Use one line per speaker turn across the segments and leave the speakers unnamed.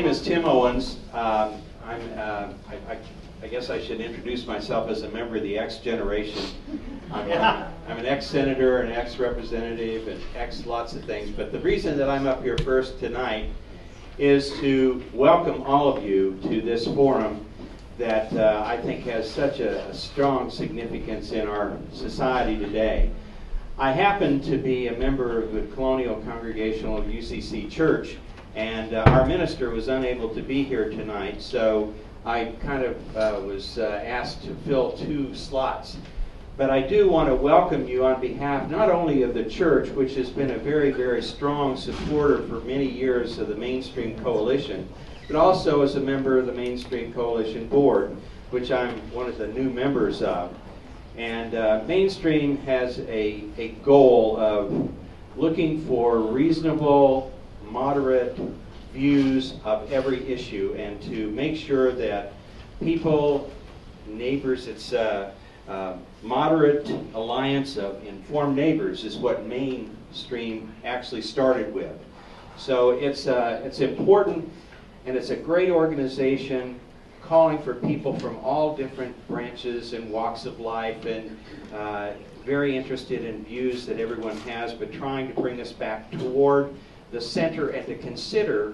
name is Tim Owens. I guess I should introduce myself as a member of the X generation. I'm an ex-senator, an ex-representative, and ex-lots of things. But the reason that I'm up here first tonight is to welcome all of you to this forum that I think has such a strong significance in our society today. I happen to be a member of the Colonial Congregational UCC Church, and our minister was unable to be here tonight, so I kind of was asked to fill 2 slots. But I do want to welcome you on behalf not only of the church, which has been a very, very strong supporter for many years of the Mainstream Coalition, but also as a member of the Mainstream Coalition Board, which I'm one of the new members of. And Mainstream has a goal of looking for reasonable, moderate views of every issue and to make sure that people, neighbors, it's a moderate alliance of informed neighbors is what Mainstream actually started with. So it's important, and it's a great organization calling for people from all different branches and walks of life, and very interested in views that everyone has, but trying to bring us back toward the center and to consider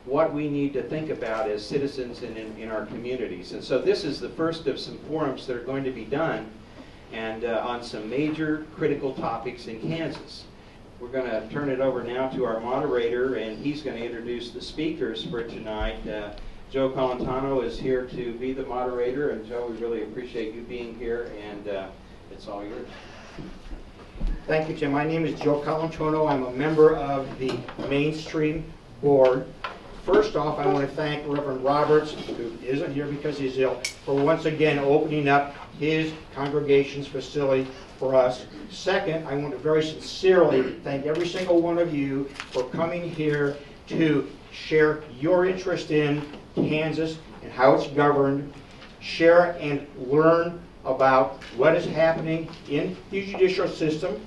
what we need to think about as citizens in our communities. And so this is the first of some forums that are going to be done and on some major critical topics in Kansas. We're going to turn it over now to our moderator, and he's going to introduce the speakers for tonight. Joe Colantano is here to be the moderator, and Joe, we really appreciate you being here, and it's all yours.
Thank you, Tim. My name is Joe Colantano. I'm a member of the Mainstream Board. First off, I want to thank Reverend Roberts, who isn't here because he's ill, for once again opening up his congregation's facility for us. Second, I want to very sincerely thank every single one of you for coming here to share your interest in Kansas and how it's governed, share and learn about what is happening in the judicial system,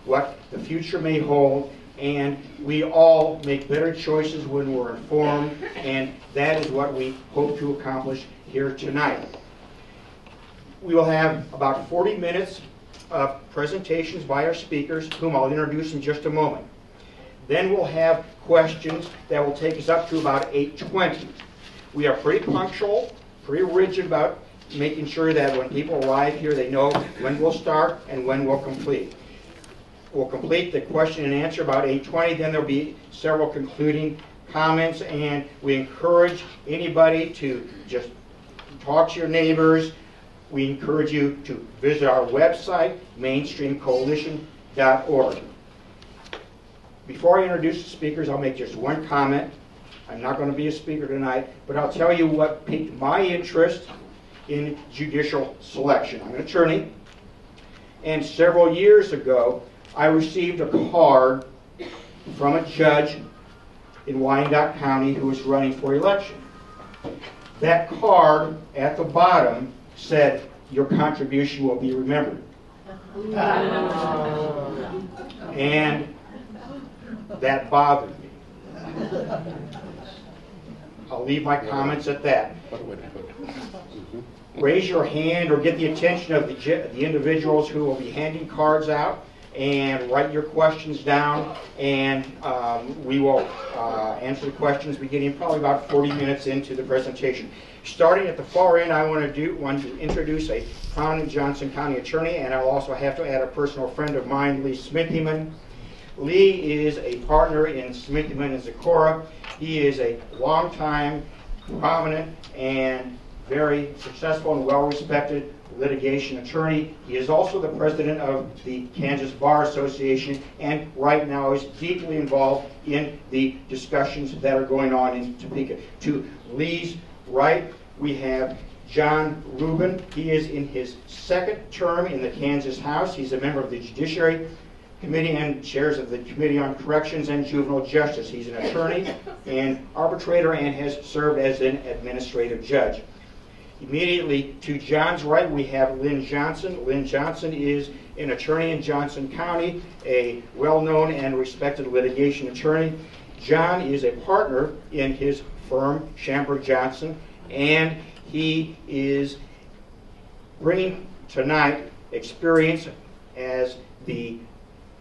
what the future may hold, and we all make better choices when we're informed, and that is what we hope to accomplish here tonight. We will have about 40 minutes of presentations by our speakers, whom I'll introduce in just a moment. Then we'll have questions that will take us up to about 8:20. We are pretty punctual, pretty rigid about making sure that when people arrive here, they know when we'll start and when we'll complete. We'll complete the question and answer about 8:20. Then there'll be several concluding comments, and we encourage anybody to just talk to your neighbors. We encourage you to visit our website, mainstreamcoalition.org. Before I introduce the speakers, I'll make just one comment. I'm not going to be a speaker tonight, but I'll tell you what piqued my interest in judicial selection. I'm an attorney, and several years ago, I received a card from a judge in Wyandotte County who was running for election. That card at the bottom said, "Your contribution will be remembered." And that bothered me. I'll leave my comments at that. Raise your hand or get the attention of the individuals who will be handing cards out, and write your questions down, and we will answer the questions beginning probably about 40 minutes into the presentation. Starting at the far end, I want to introduce a prominent Johnson County attorney, and I'll also have to add a personal friend of mine, Lee Smithyman. Lee is a partner in Smithyman and Zecora. He is a longtime, prominent, and very successful and well-respected litigation attorney. He is also the president of the Kansas Bar Association, and right now is deeply involved in the discussions that are going on in Topeka. To Lee's right, we have John Rubin. He is in his 2nd term in the Kansas House. He's a member of the Judiciary Committee and chairs of the Committee on Corrections and Juvenile Justice. He's an attorney and arbitrator and has served as an administrative judge. Immediately to John's right, we have Lynn Johnson. Lynn Johnson is an attorney in Johnson County, a well-known and respected litigation attorney. John is a partner in his firm, Shamberg Johnson, and he is bringing tonight experience as the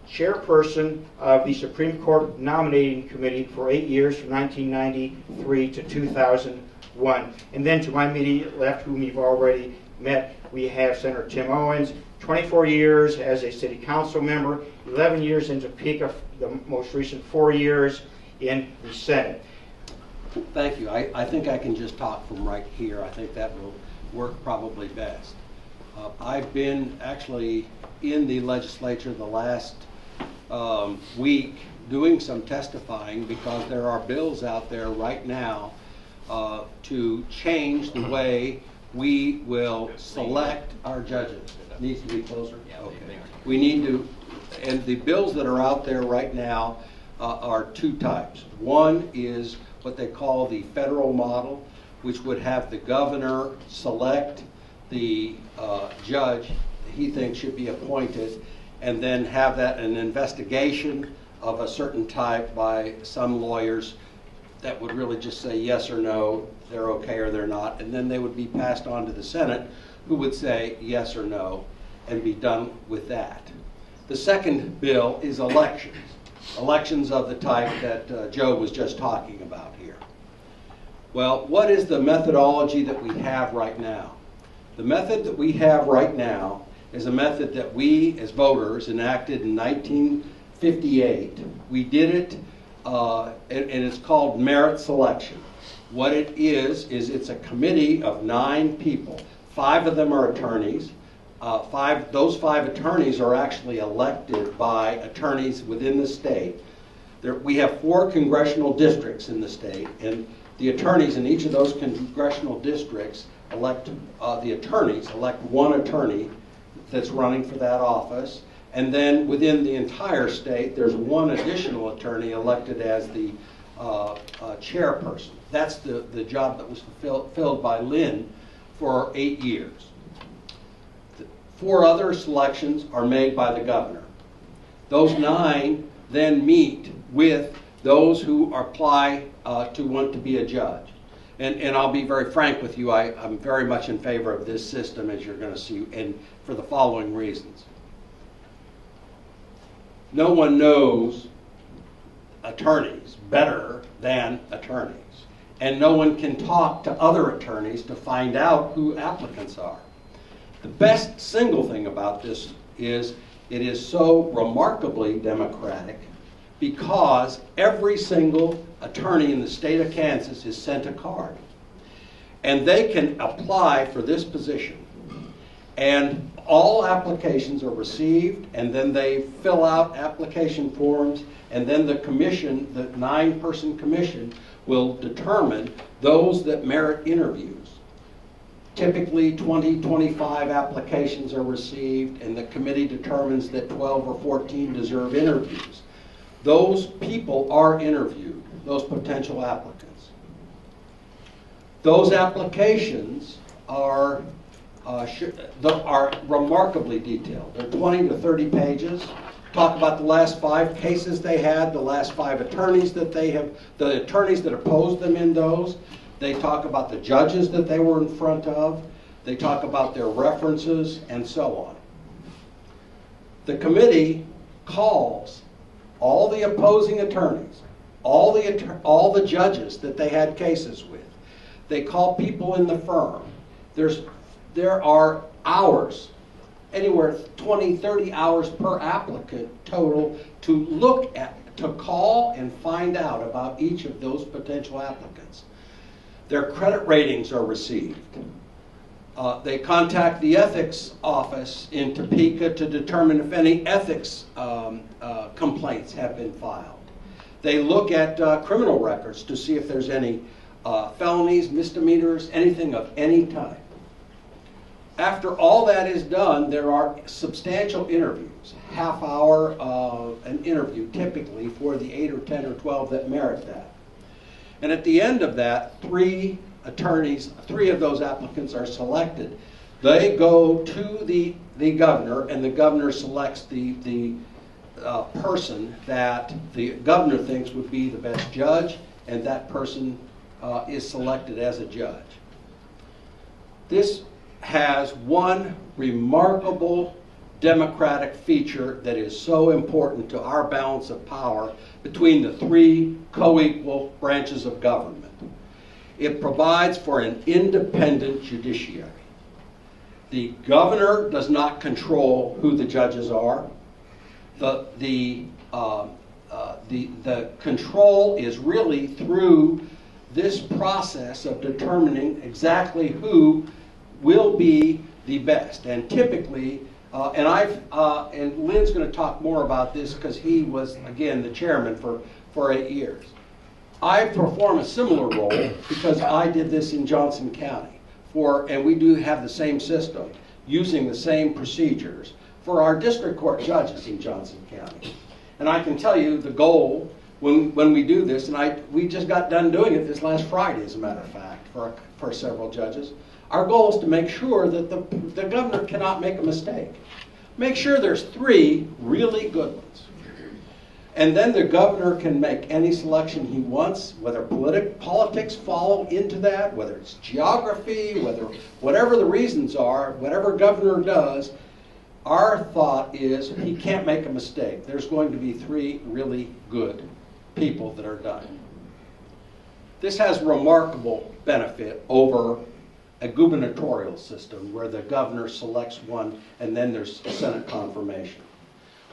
chairperson of the Supreme Court Nominating Committee for 8 years, from 1993 to 2001. And then to my immediate left, whom you've already met, we have Senator Tim Owens, 24 years as a city council member, 11 years in Topeka, the most recent 4 years in the Senate.
Thank you. I think I can just talk from right here. I think that will work probably best. I've been actually in the legislature the last week doing some testifying because there are bills out there right now to change the way we will select our judges. It needs to be closer? Okay. We need to, and the bills that are out there right now are two types. One is what they call the federal model, which would have the governor select the judge he thinks should be appointed, and then have that an investigation of a certain type by some lawyers that would really just say yes or no, they're okay or they're not, and then they would be passed on to the Senate, who would say yes or no, and be done with that. The second bill is elections. Elections of the type that Joe was just talking about here. Well, what is the methodology that we have right now? The method that we have right now is a method that we, as voters, enacted in 1958. We did it, and it's called merit selection. What it is it's a committee of 9 people. 5 of them are attorneys. Those 5 attorneys are actually elected by attorneys within the state. We have 4 congressional districts in the state, and the attorneys in each of those congressional districts elect, the attorneys elect 1 attorney that's running for that office, and then within the entire state there's 1 additional attorney elected as the chairperson. That's the job that was filled by Lynn for 8 years. 4 other selections are made by the governor. Those 9 then meet with those who apply to want to be a judge. And I'll be very frank with you, I'm very much in favor of this system, as you're going to see, and for the following reasons. No one knows attorneys better than attorneys, and no one can talk to other attorneys to find out who applicants are. The best single thing about this is it is so remarkably democratic because every single attorney in the state of Kansas is sent a card. And they can apply for this position. And all applications are received, and then they fill out application forms, and then the commission, the 9-person commission, will determine those that merit interviews. Typically 20-25 applications are received, and the committee determines that 12 or 14 deserve interviews. Those people are interviewed, those potential applicants. Those applications are remarkably detailed. They're 20 to 30 pages. Talk about the last 5 cases they had, the last 5 attorneys that they have, the attorneys that opposed them in those. They talk about the judges that they were in front of. They talk about their references and so on. The committee calls all the opposing attorneys, all the judges that they had cases with. They call people in the firm. There are hours, anywhere 20, 30 hours per applicant total to look at, to call and find out about each of those potential applicants. Their credit ratings are received. They contact the ethics office in Topeka to determine if any ethics complaints have been filed. They look at criminal records to see if there's any felonies, misdemeanors, anything of any type. After all that is done, there are substantial interviews, half hour of an interview typically for the 8 or 10 or 12 that merit that. And at the end of that, 3 attorneys, 3 of those applicants are selected. They go to the governor, and the governor selects the person that the governor thinks would be the best judge, and that person is selected as a judge. This has one remarkable democratic feature that is so important to our balance of power between the three co-equal branches of government. It provides for an independent judiciary. The governor does not control who the judges are. The control is really through this process of determining exactly who will be the best. And typically, and Lynn's going to talk more about this because he was, again, the chairman for 8 years. I perform a similar role because I did this in Johnson County, and we do have the same system, using the same procedures for our district court judges in Johnson County. And I can tell you the goal when we do this, and we just got done doing it this last Friday, as a matter of fact, for several judges. Our goal is to make sure that the governor cannot make a mistake. Make sure there's 3 really good ones. And then the governor can make any selection he wants, whether politics fall into that, whether it's geography, whatever the reasons are, whatever governor does, our thought is he can't make a mistake. There's going to be 3 really good people that are done. This has remarkable benefit over a gubernatorial system where the governor selects one and then there's Senate confirmation.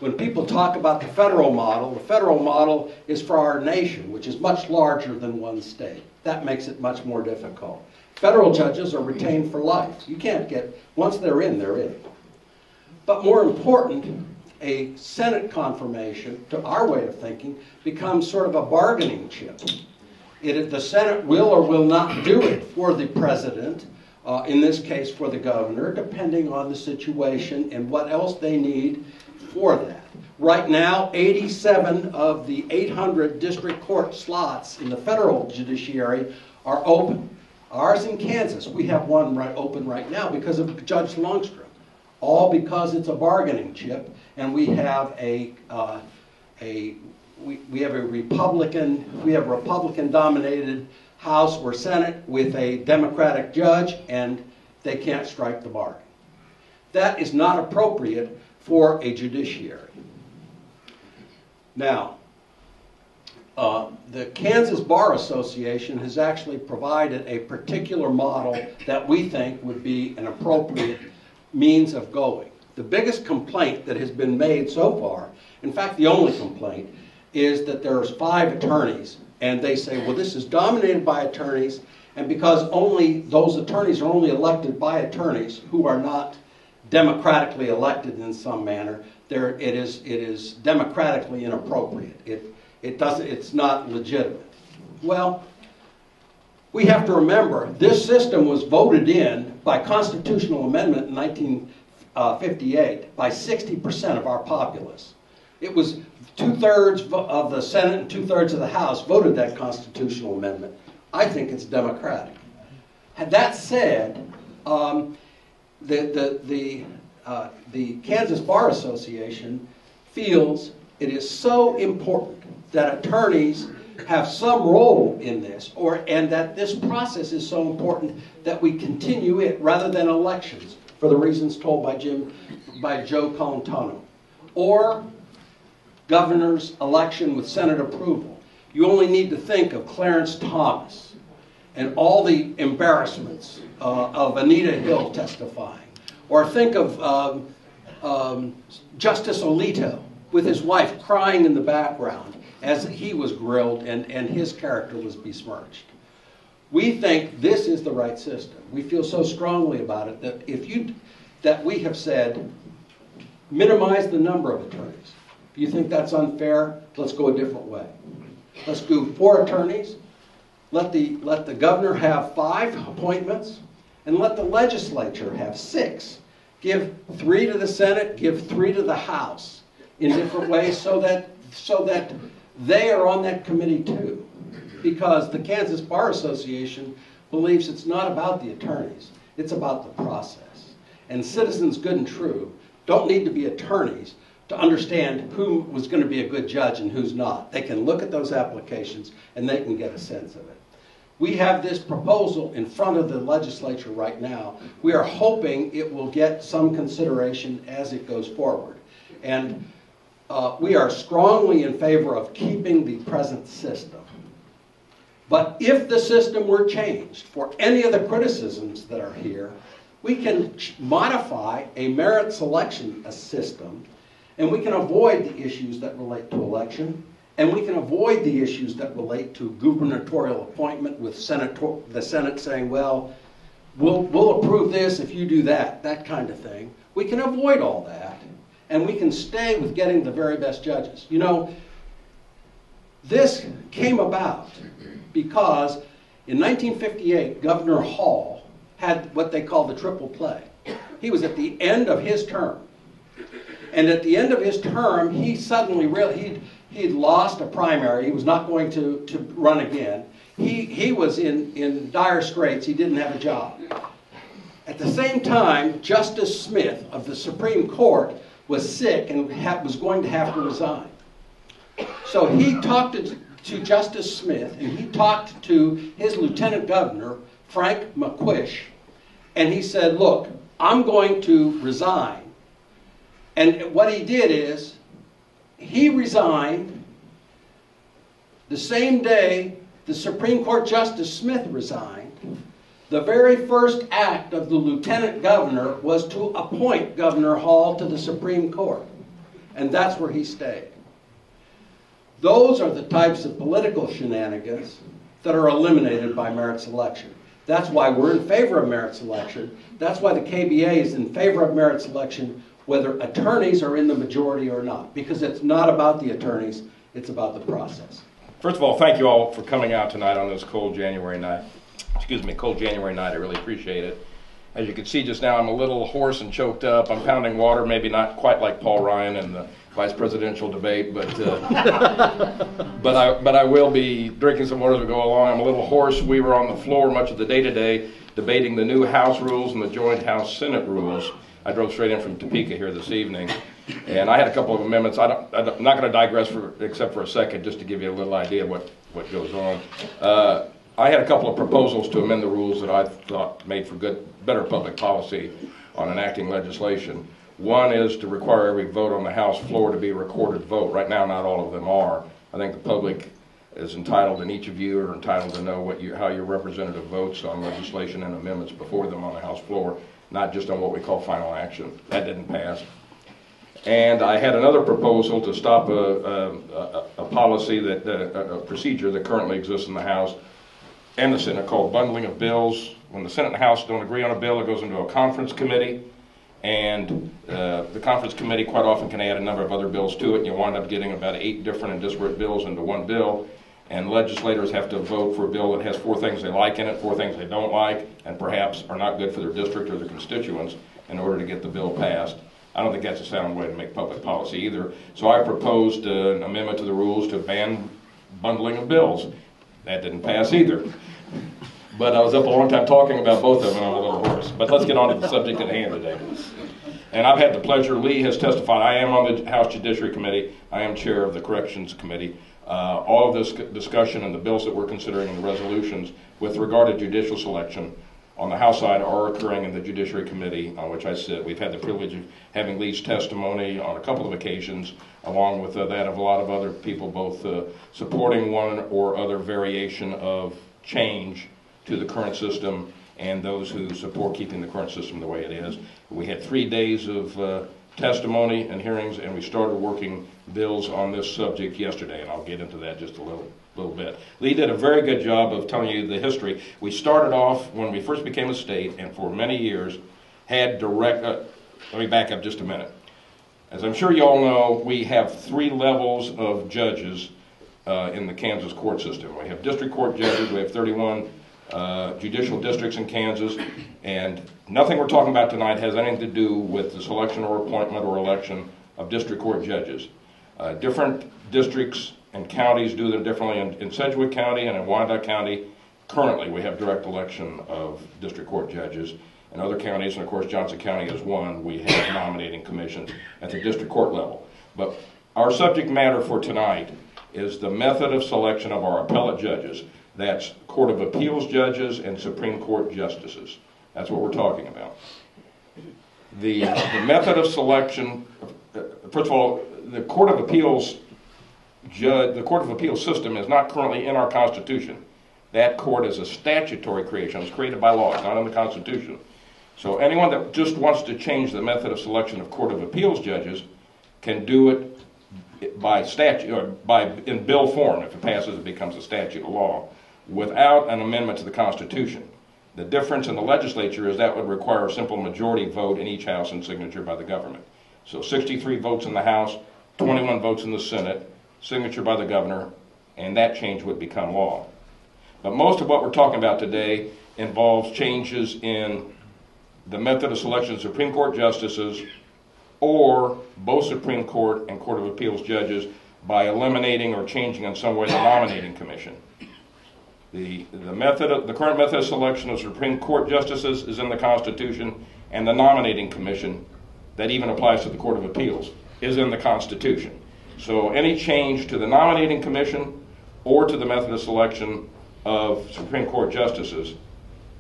When people talk about the federal model is for our nation, which is much larger than one state. That makes it much more difficult. Federal judges are retained for life. You can't once they're in, they're in. But more important, a Senate confirmation, to our way of thinking, becomes sort of a bargaining chip. The Senate will or will not do it for the president, in this case for the governor, depending on the situation and what else they need for that. Right now, 87 of the 800 district court slots in the federal judiciary are open. Ours in Kansas, we have one open right now because of Judge Longstrom. All because it's a bargaining chip, and we have Republican-dominated House or Senate with a Democratic judge, and they can't strike the bargain. That is not appropriate for a judiciary. Now, the Kansas Bar Association has actually provided a particular model that we think would be an appropriate means of going. The biggest complaint that has been made so far, in fact the only complaint, is that there's 5 attorneys, and they say, well, this is dominated by attorneys, and because only those attorneys are only elected by attorneys who are not democratically elected in some manner, it is democratically inappropriate. It's not legitimate. Well, we have to remember this system was voted in by constitutional amendment in 1958 by 60% of our populace. It was 2/3 of the Senate and 2/3 of the House voted that constitutional amendment. I think it's democratic. And that said, the Kansas Bar Association feels it is so important that attorneys have some role in this, and that this process is so important that we continue it rather than elections, for the reasons told by Joe Colantano, or governor's election with Senate approval. You only need to think of Clarence Thomas and all the embarrassments of Anita Hill testifying, or think of Justice Alito with his wife crying in the background as he was grilled and his character was besmirched. We think this is the right system. We feel so strongly about it that we have said, minimize the number of attorneys. If you think that's unfair, let's go a different way. Let's do 4 attorneys. Let the governor have 5 appointments, and let the legislature have 6. Give 3 to the Senate, give 3 to the House in different ways so that they are on that committee too. Because the Kansas Bar Association believes it's not about the attorneys, it's about the process. And citizens good and true don't need to be attorneys to understand who was going to be a good judge and who's not. They can look at those applications and they can get a sense of it. We have this proposal in front of the legislature right now. We are hoping it will get some consideration as it goes forward. And we are strongly in favor of keeping the present system. But if the system were changed for any of the criticisms that are here, we can modify a merit selection system, and we can avoid the issues that relate to election, and we can avoid the issues that relate to gubernatorial appointment with the Senate saying, well, we'll approve this if you do that, that kind of thing. We can avoid all that, and we can stay with getting the very best judges. You know, this came about because in 1958, Governor Hall had what they called the triple play. He was at the end of his term. And at the end of his term, he suddenly he'd lost a primary. He was not going to run again. He was in dire straits. He didn't have a job. At the same time, Justice Smith of the Supreme Court was sick and was going to have to resign. So he talked to Justice Smith, and he talked to his lieutenant governor, Frank McQuish, and he said, look, I'm going to resign. And what he did is, he resigned the same day the Supreme Court Justice Smith resigned. The very first act of the lieutenant governor was to appoint Governor Hall to the Supreme Court. And that's where he stayed. Those are the types of political shenanigans that are eliminated by merit selection. That's why we're in favor of merit selection. That's why the KBA is in favor of merit selection, whether attorneys are in the majority or not. Because it's not about the attorneys, it's about the process.
First of all, thank you all for coming out tonight on this cold January night. Cold January night. I really appreciate it. As you can see just now, I'm a little hoarse and choked up. I'm pounding water, maybe not quite like Paul Ryan in the vice presidential debate, but but I will be drinking some water as we go along. I'm a little hoarse. We were on the floor much of the day today debating the new House rules and the joint House-Senate rules. I drove straight in from Topeka here this evening, and I had a couple of amendments. I'm not going to digress except for a second, just to give you a little idea of what goes on. I had a couple of proposals to amend the rules that I thought made for better public policy on enacting legislation. One is to require every vote on the House floor to be a recorded vote. Right now, not all of them are. I think the public is entitled, and each of you are entitled to know how your representative votes on legislation and amendments before them on the House floor, not just on what we call final action. That didn't pass. And I had another proposal to stop a policy, a procedure that currently exists in the House and the Senate called bundling of bills. When the Senate and the House don't agree on a bill, it goes into a conference committee, and the conference committee quite often can add a number of other bills to it, and you wind up getting about 8 different and disparate bills into one bill, and legislators have to vote for a bill that has 4 things they like in it, 4 things they don't like, and perhaps are not good for their district or their constituents in order to get the bill passed. I don't think that's a sound way to make public policy either. So I proposed an amendment to the rules to ban bundling of bills. That didn't pass either. But I was up a long time talking about both of them, and I'm a little hoarse. But let's get on to the subject at hand today. And I've had the pleasure, Lee has testified, I am on the House Judiciary Committee, I am chair of the Corrections Committee. All of this discussion and the bills that we're considering and the resolutions with regard to judicial selection on the House side are occurring in the Judiciary Committee on which I sit. We've had the privilege of having Lee's testimony on a couple of occasions, along with that of a lot of other people, both supporting one or other variation of change to the current system and those who support keeping the current system the way it is. We had 3 days of testimony and hearings, and we started working bills on this subject yesterday, and I'll get into that just a little bit. Lee did a very good job of telling you the history. We started off when we first became a state, and for many years had direct, let me back up just a minute. As I'm sure you all know, we have 3 levels of judges in the Kansas court system. We have district court judges, we have 31 judicial districts in Kansas, and nothing we're talking about tonight has anything to do with the selection or appointment or election of district court judges. Different districts and counties do them differently. In Sedgwick County and in Wyandotte County, currently we have direct election of district court judges. In other counties, and of course Johnson County is one, we have nominating commissions at the district court level. But our subject matter for tonight is the method of selection of our appellate judges. That's Court of Appeals judges and Supreme Court justices. That's what we're talking about. The method of selection, first of all, the Court of Appeals system is not currently in our Constitution. That court is a statutory creation. It's created by law. It's not in the Constitution. So anyone that just wants to change the method of selection of Court of Appeals judges can do it by statute, or in bill form. If it passes, it becomes a statute of law, without an amendment to the Constitution. The difference in the legislature is that would require a simple majority vote in each house and signature by the government. So 63 votes in the House, 21 votes in the Senate, signature by the governor, and that change would become law. But most of what we're talking about today involves changes in the method of selection of Supreme Court justices or both Supreme Court and Court of Appeals judges by eliminating or changing in some way the nominating commission. The current method of selection of Supreme Court justices is in the Constitution, and the nominating commission that even applies to the Court of Appeals is in the Constitution. So any change to the nominating commission or to the method of selection of Supreme Court justices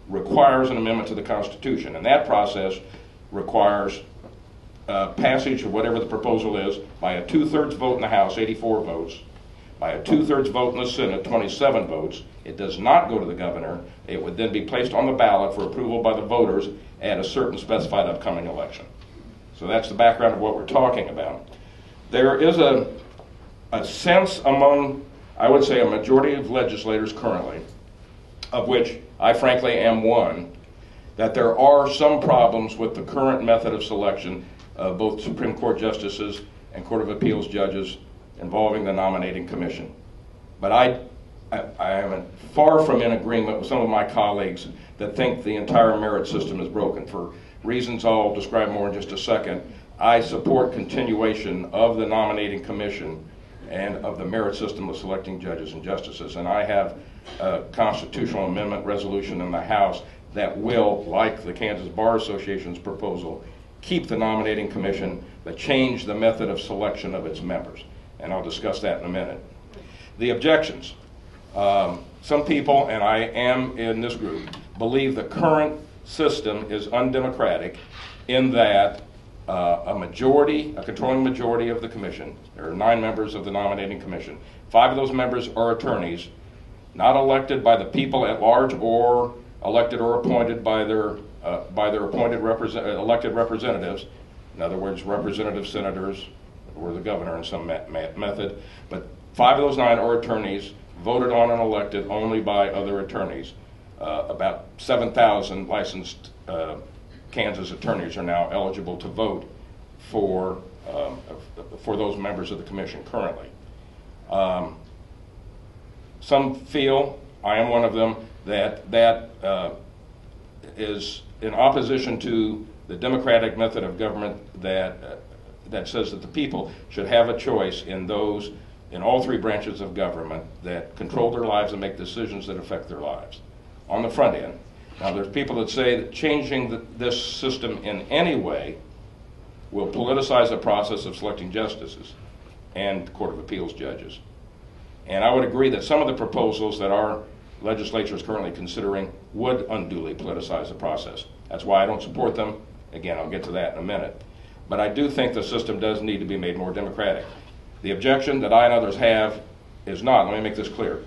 requires an amendment to the Constitution, and that process requires passage of whatever the proposal is by a 2/3 vote in the House, 84 votes, by a 2/3 vote in the Senate, 27 votes. It does not go to the governor. It would then be placed on the ballot for approval by the voters at a certain specified upcoming election. So that's the background of what we're talking about. There is a sense among, I would say, a majority of legislators currently, of which I frankly am one, that there are some problems with the current method of selection of both Supreme Court justices and Court of Appeals judges involving the nominating commission. But I am far from in agreement with some of my colleagues that think the entire merit system is broken. For reasons I'll describe more in just a second, I support continuation of the nominating commission and of the merit system of selecting judges and justices. And I have a constitutional amendment resolution in the House that will, like the Kansas Bar Association's proposal, keep the nominating commission but change the method of selection of its members. And I'll discuss that in a minute. The objections. Some people, and I am in this group, believe the current system is undemocratic in that a controlling majority of the commission, there are 9 members of the nominating commission, 5 of those members are attorneys, not elected by the people at large or elected or appointed by their elected representatives, in other words, representative senators or the governor in some method, but 5 of those 9 are attorneys, voted on and elected only by other attorneys. About 7,000 licensed Kansas attorneys are now eligible to vote for those members of the commission currently. Some feel, I am one of them, that is in opposition to the democratic method of government that says that the people should have a choice in all 3 branches of government that control their lives and make decisions that affect their lives. On the front end. Now, there's people that say that changing this system in any way will politicize the process of selecting justices and Court of Appeals judges. And I would agree that some of the proposals that our legislature is currently considering would unduly politicize the process. That's why I don't support them. Again, I'll get to that in a minute. But I do think the system does need to be made more democratic. The objection that I and others have is not, let me make this clear,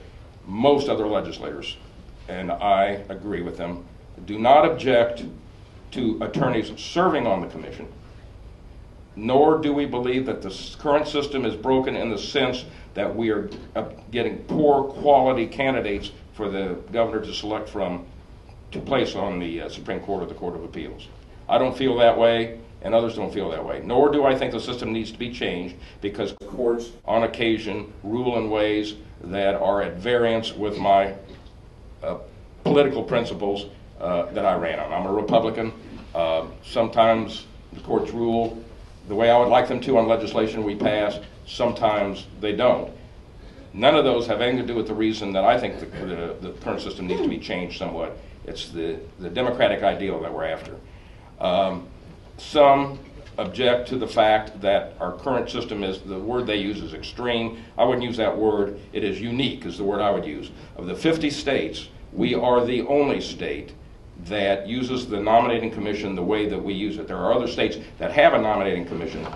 most other legislators, and I agree with them, do not object to attorneys serving on the commission, nor do we believe that the current system is broken in the sense that we are getting poor quality candidates for the governor to select from to place on the Supreme Court or the Court of Appeals. I don't feel that way, and others don't feel that way. Nor do I think the system needs to be changed because courts, on occasion, rule in ways that are at variance with my political principles that I ran on. I'm a Republican. Sometimes the courts rule the way I would like them to on legislation we pass. Sometimes they don't. None of those have anything to do with the reason that I think the current system needs to be changed somewhat. It's the democratic ideal that we're after. Some object to the fact that our current system is, the word they use is extreme. I wouldn't use that word. It is unique is the word I would use. Of the 50 states, we are the only state that uses the nominating commission the way that we use it. There are other states that have a nominating commission,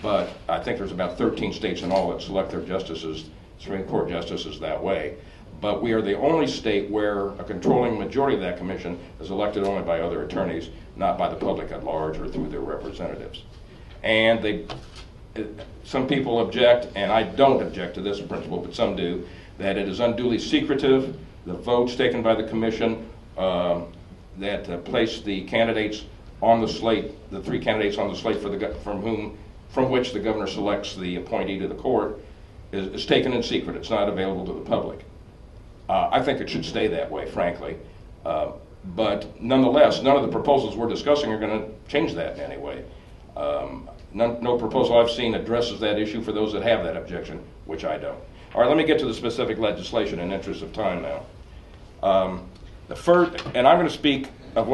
but I think there's about 13 states in all that select their justices, Supreme Court justices, that way. But we are the only state where a controlling majority of that commission is elected only by other attorneys, not by the public at large or through their representatives. And some people object, and I don't object to this principle, but some do, that it is unduly secretive. The votes taken by the commission that place the candidates on the slate, the 3 candidates on the slate from which the governor selects the appointee to the court, is taken in secret. It's not available to the public. I think it should stay that way, frankly. But nonetheless, none of the proposals we're discussing are going to change that in any way. No proposal I've seen addresses that issue for those that have that objection, which I don't. All right, let me get to the specific legislation in interest of time now. The first, and I'm going to speak of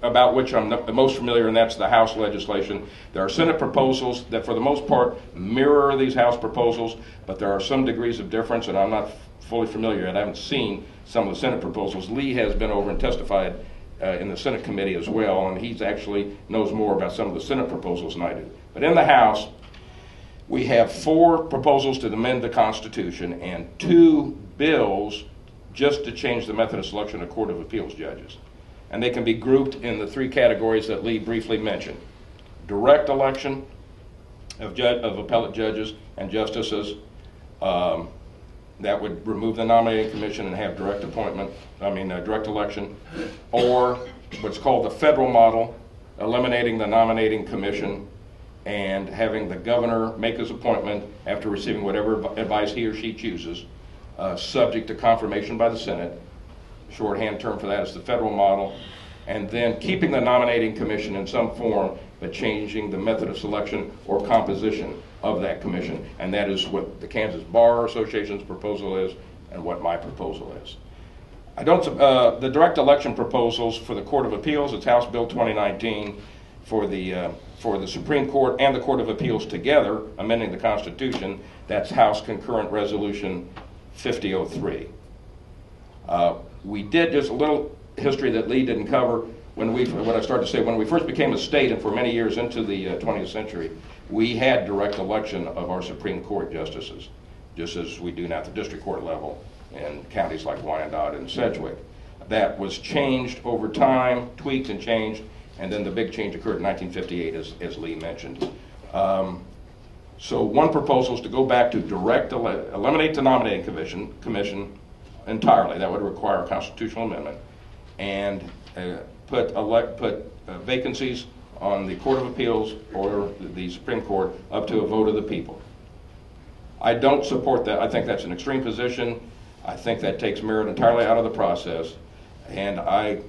about which I'm the most familiar, and that's the House legislation. There are Senate proposals that, for the most part, mirror these House proposals, but there are some degrees of difference, and I'm not fully familiar yet. I haven't seen some of the Senate proposals. Lee has been over and testified in the Senate committee as well, and he actually knows more about some of the Senate proposals than I do. But in the House, we have 4 proposals to amend the Constitution and 2 bills just to change the method of selection of Court of Appeals judges. And they can be grouped in the 3 categories that Lee briefly mentioned. Direct election of appellate judges and justices. That would remove the nominating commission and have direct election. Or what's called the federal model, eliminating the nominating commission and having the governor make his appointment after receiving whatever advice he or she chooses, subject to confirmation by the Senate. Shorthand term for that is the federal model. And then keeping the nominating commission in some form, but changing the method of selection or composition of that commission. And that is what the Kansas Bar Association's proposal is and what my proposal is. The direct election proposals for the Court of Appeals, it's House Bill 2019, for the Supreme Court and the Court of Appeals together, amending the Constitution, that's House Concurrent Resolution 5003. We did just a little history that Lee didn't cover what I started to say, when we first became a state and for many years into the 20th century, we had direct election of our Supreme Court justices, just as we do now at the district court level in counties like Wyandotte and Sedgwick. That was changed over time, tweaked and changed, and then the big change occurred in 1958, as Lee mentioned. So one proposal is to go back to eliminate the nominating commission entirely. That would require a constitutional amendment, and put vacancies on the Court of Appeals or the Supreme Court up to a vote of the people. I don't support that. I think that's an extreme position. I think that takes merit entirely out of the process. And I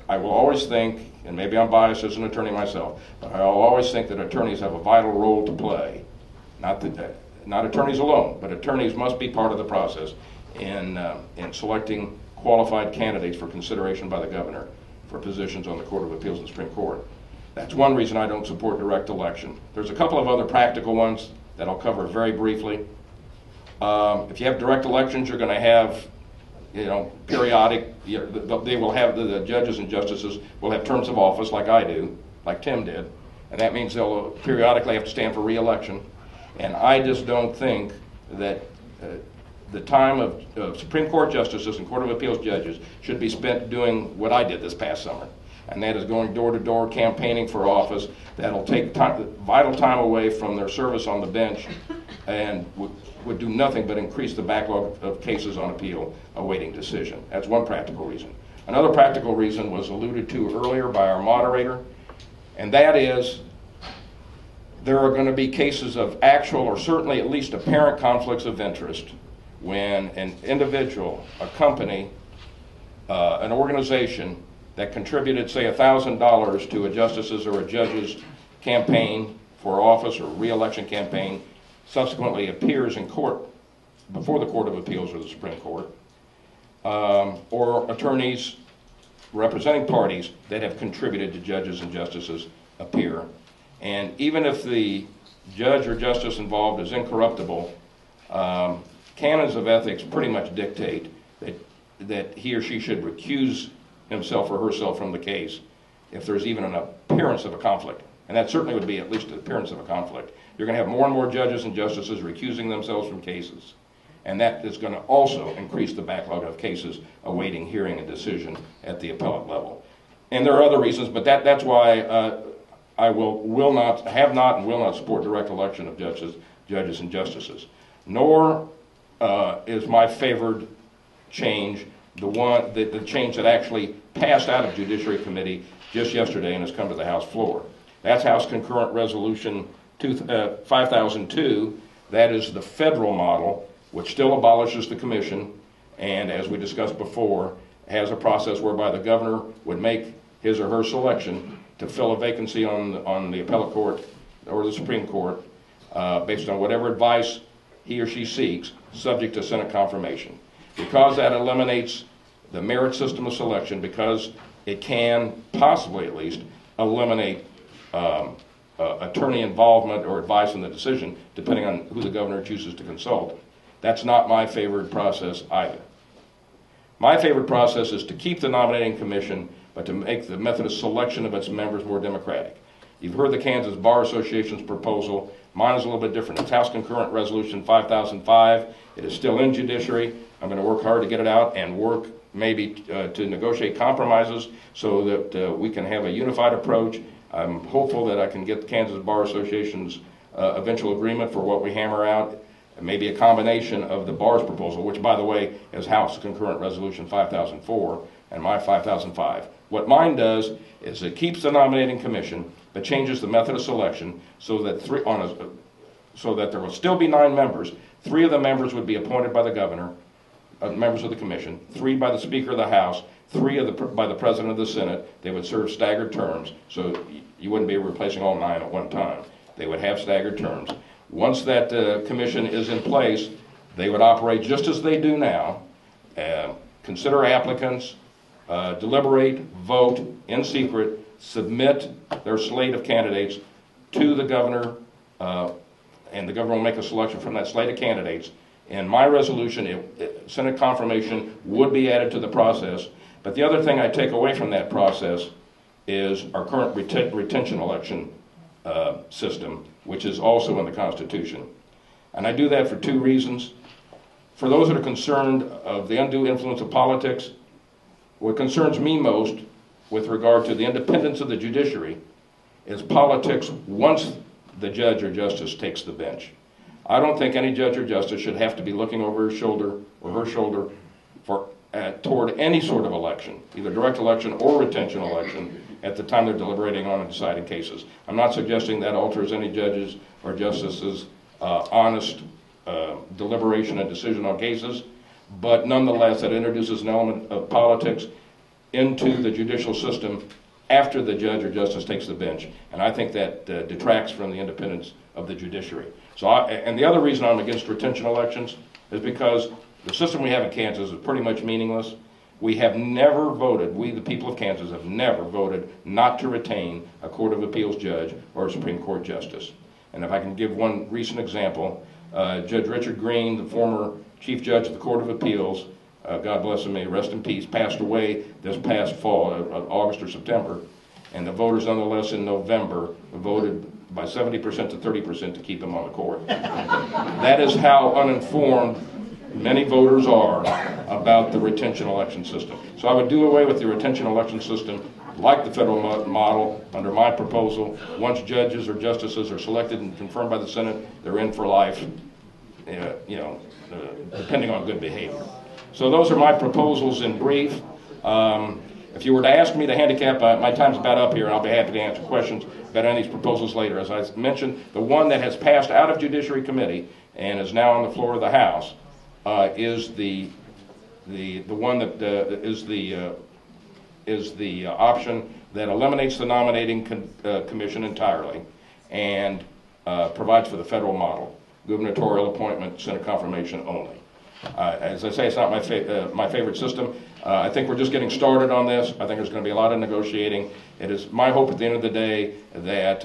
will always think, and maybe I'm biased as an attorney myself, but I'll always think that attorneys have a vital role to play. Not attorneys alone, but attorneys must be part of the process in selecting qualified candidates for consideration by the governor for positions on the Court of Appeals and Supreme Court. That's one reason I don't support direct election. There's a couple of other practical ones that I'll cover very briefly. If you have direct elections, you're going to have, periodic. They will have the judges and justices will have terms of office, like I do, like Tim did, and that means they'll periodically have to stand for re-election. And I just don't think that the time of Supreme Court justices and Court of Appeals judges should be spent doing what I did this past summer, and that is going door to door campaigning for office. That'll take vital time away from their service on the bench and would do nothing but increase the backlog of cases on appeal awaiting decision. That's one practical reason. Another practical reason was alluded to earlier by our moderator, and that is there are going to be cases of actual or certainly at least apparent conflicts of interest when an individual, a company, an organization that contributed, say, $1,000 to a justice's or a judge's campaign for office or re-election campaign subsequently appears in court before the Court of Appeals or the Supreme Court, or attorneys representing parties that have contributed to judges and justices appear. And even if the judge or justice involved is incorruptible, canons of ethics pretty much dictate that he or she should recuse himself or herself from the case if there's even an appearance of a conflict. And that certainly would be at least an appearance of a conflict. You're going to have more and more judges and justices recusing themselves from cases. And that is going to also increase the backlog of cases awaiting hearing and decision at the appellate level. And there are other reasons, but that's why I have not and will not support direct election of judges and justices. Nor is my favored change the change that actually passed out of Judiciary Committee just yesterday and has come to the House floor. That's House Concurrent Resolution 5002. That is the federal model, which still abolishes the commission, and as we discussed before, has a process whereby the governor would make his or her selection to fill a vacancy on the appellate court or the Supreme Court based on whatever advice he or she seeks, subject to Senate confirmation. Because that eliminates the merit system of selection, because it can possibly at least eliminate attorney involvement or advice in the decision, depending on who the governor chooses to consult. That's not my favored process either. My favorite process is to keep the nominating commission, but to make the method of selection of its members more democratic. You've heard the Kansas Bar Association's proposal. Mine is a little bit different. It's House Concurrent Resolution 5005. It is still in Judiciary. I'm going to work hard to get it out and work maybe to negotiate compromises so that we can have a unified approach. I'm hopeful that I can get the Kansas Bar Association's eventual agreement for what we hammer out, and maybe a combination of the bar's proposal, which, by the way, is House Concurrent Resolution 5004 and my 5005. What mine does is it keeps the nominating commission, but changes the method of selection so that there will still be 9 members. 3 of the members would be appointed by the governor, members of the commission, 3 by the Speaker of the House, 3 by the President of the Senate. They would serve staggered terms, so you wouldn't be replacing all 9 at one time. They would have staggered terms. Once that commission is in place, they would operate just as they do now, consider applicants, deliberate, vote in secret, submit their slate of candidates to the governor, and the governor will make a selection from that slate of candidates. In my resolution, Senate confirmation would be added to the process. But the other thing I take away from that process is our current retention election system, which is also in the Constitution. And I do that for 2 reasons. For those that are concerned of the undue influence of politics, what concerns me most with regard to the independence of the judiciary is politics once the judge or justice takes the bench. I don't think any judge or justice should have to be looking over his shoulder or her shoulder toward any sort of election, either direct election or retention election, at the time they're deliberating on and deciding cases. I'm not suggesting that alters any judges or justices' honest deliberation and decision on cases, but nonetheless, it introduces an element of politics into the judicial system after the judge or justice takes the bench, and I think that detracts from the independence of the judiciary. And the other reason I'm against retention elections is because the system we have in Kansas is pretty much meaningless. We have never voted, we the people of Kansas have never voted not to retain a Court of Appeals judge or a Supreme Court justice. And if I can give one recent example, Judge Richard Green, the former Chief Judge of the Court of Appeals, God bless him, may rest in peace, passed away this past fall, August or September, and the voters nonetheless in November voted by 70% to 30% to keep him on the court. That is how uninformed many voters are about the retention election system. So I would do away with the retention election system like the federal model under my proposal. Once judges or justices are selected and confirmed by the Senate, they're in for life, depending on good behavior. So those are my proposals in brief. If you were to ask me to handicap, my time's about up here, and I'll be happy to answer questions about any of these proposals later. As I mentioned, the one that has passed out of Judiciary Committee and is now on the floor of the House is the one that is the option that eliminates the nominating commission entirely and provides for the federal model, gubernatorial appointment, Senate confirmation only. As I say, it's not my favorite system. I think we're just getting started on this. I think there's going to be a lot of negotiating. It is my hope at the end of the day that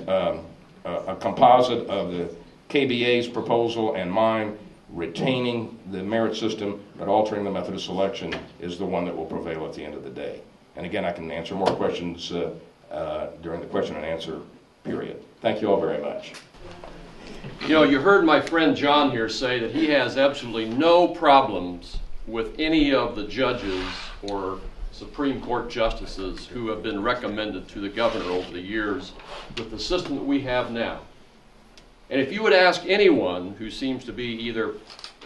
a composite of the KBA's proposal and mine, retaining the merit system but altering the method of selection, is the one that will prevail at the end of the day. And again, I can answer more questions during the question and answer period. Thank you all very much.
You know, you heard my friend John here say that he has absolutely no problems with any of the judges or Supreme Court justices who have been recommended to the governor over the years with the system that we have now. And if you would ask anyone who seems to be either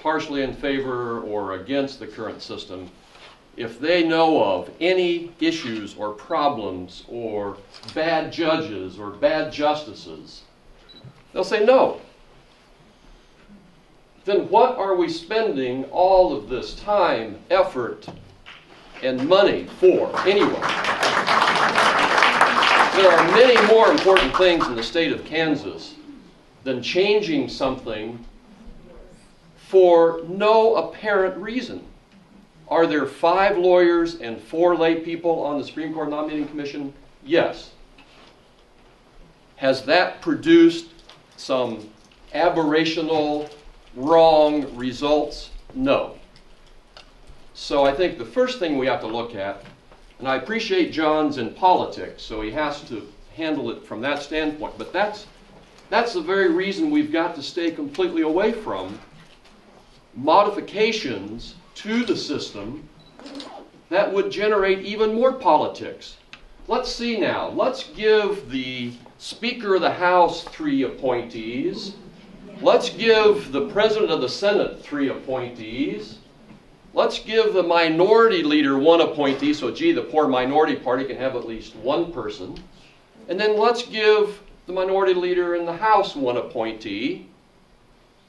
partially in favor or against the current system, if they know of any issues or problems or bad judges or bad justices, they'll say no. Then what are we spending all of this time, effort, and money for anyway? There are many more important things in the state of Kansas than changing something for no apparent reason. Are there 5 lawyers and 4 lay people on the Supreme Court Nominating Commission? Yes. Has that produced some aberrational, wrong results? No. So I think the first thing we have to look at, and I appreciate John's in politics, so he has to handle it from that standpoint, but that's the very reason we've got to stay completely away from modifications to the system that would generate even more politics. Let's see now. Let's give the Speaker of the House 3 appointees. Let's give the President of the Senate 3 appointees. Let's give the Minority Leader 1 appointee, so gee, the poor minority party can have at least 1 person. And then let's give the Minority Leader in the House 1 appointee.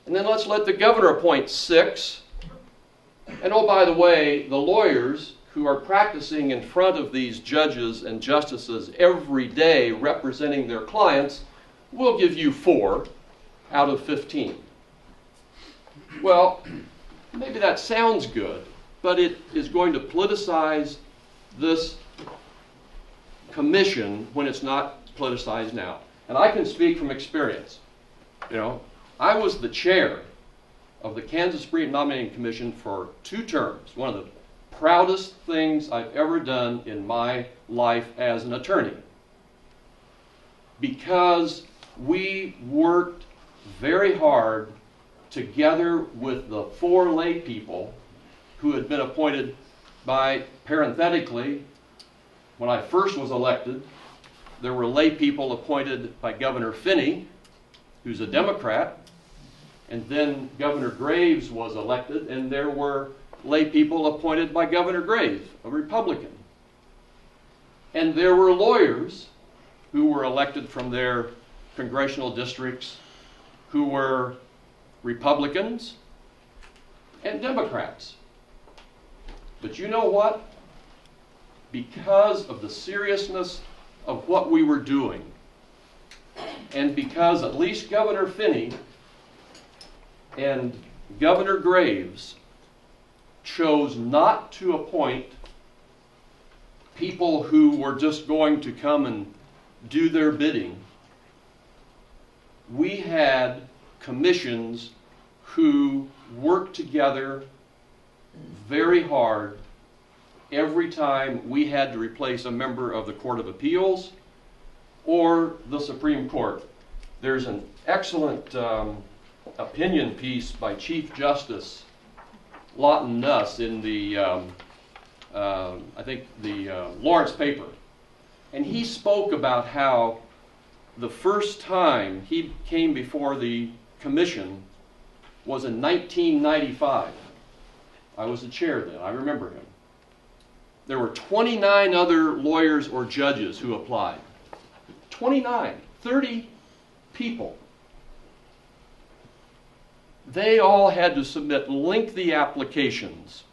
And then let's let the governor appoint 6. And oh, by the way, the lawyers who are practicing in front of these judges and justices every day representing their clients will give you 4 out of 15. Well, maybe that sounds good, but it is going to politicize this commission when it's not politicized now. And I can speak from experience. You know, I was the chair of the Kansas Supreme Nominating Commission for 2 terms. One of the proudest things I've ever done in my life as an attorney. Because we worked very hard together with the 4 lay people who had been appointed by, parenthetically, when I first was elected, there were lay people appointed by Governor Finney, who's a Democrat, and then Governor Graves was elected, and there were lay people appointed by Governor Graves, a Republican. And there were lawyers who were elected from their congressional districts who were Republicans and Democrats. But you know what? Because of the seriousness of what we were doing, and because at least Governor Finney and Governor Graves chose not to appoint people who were just going to come and do their bidding, we had commissions who worked together very hard every time we had to replace a member of the Court of Appeals or the Supreme Court. There's an excellent opinion piece by Chief Justice Lawton Nuss in the, I think, the Lawrence paper. And he spoke about how the first time he came before the commission was in 1995. I was the chair then. I remember him. There were 29 other lawyers or judges who applied. 29, 30 people. They all had to submit lengthy applications.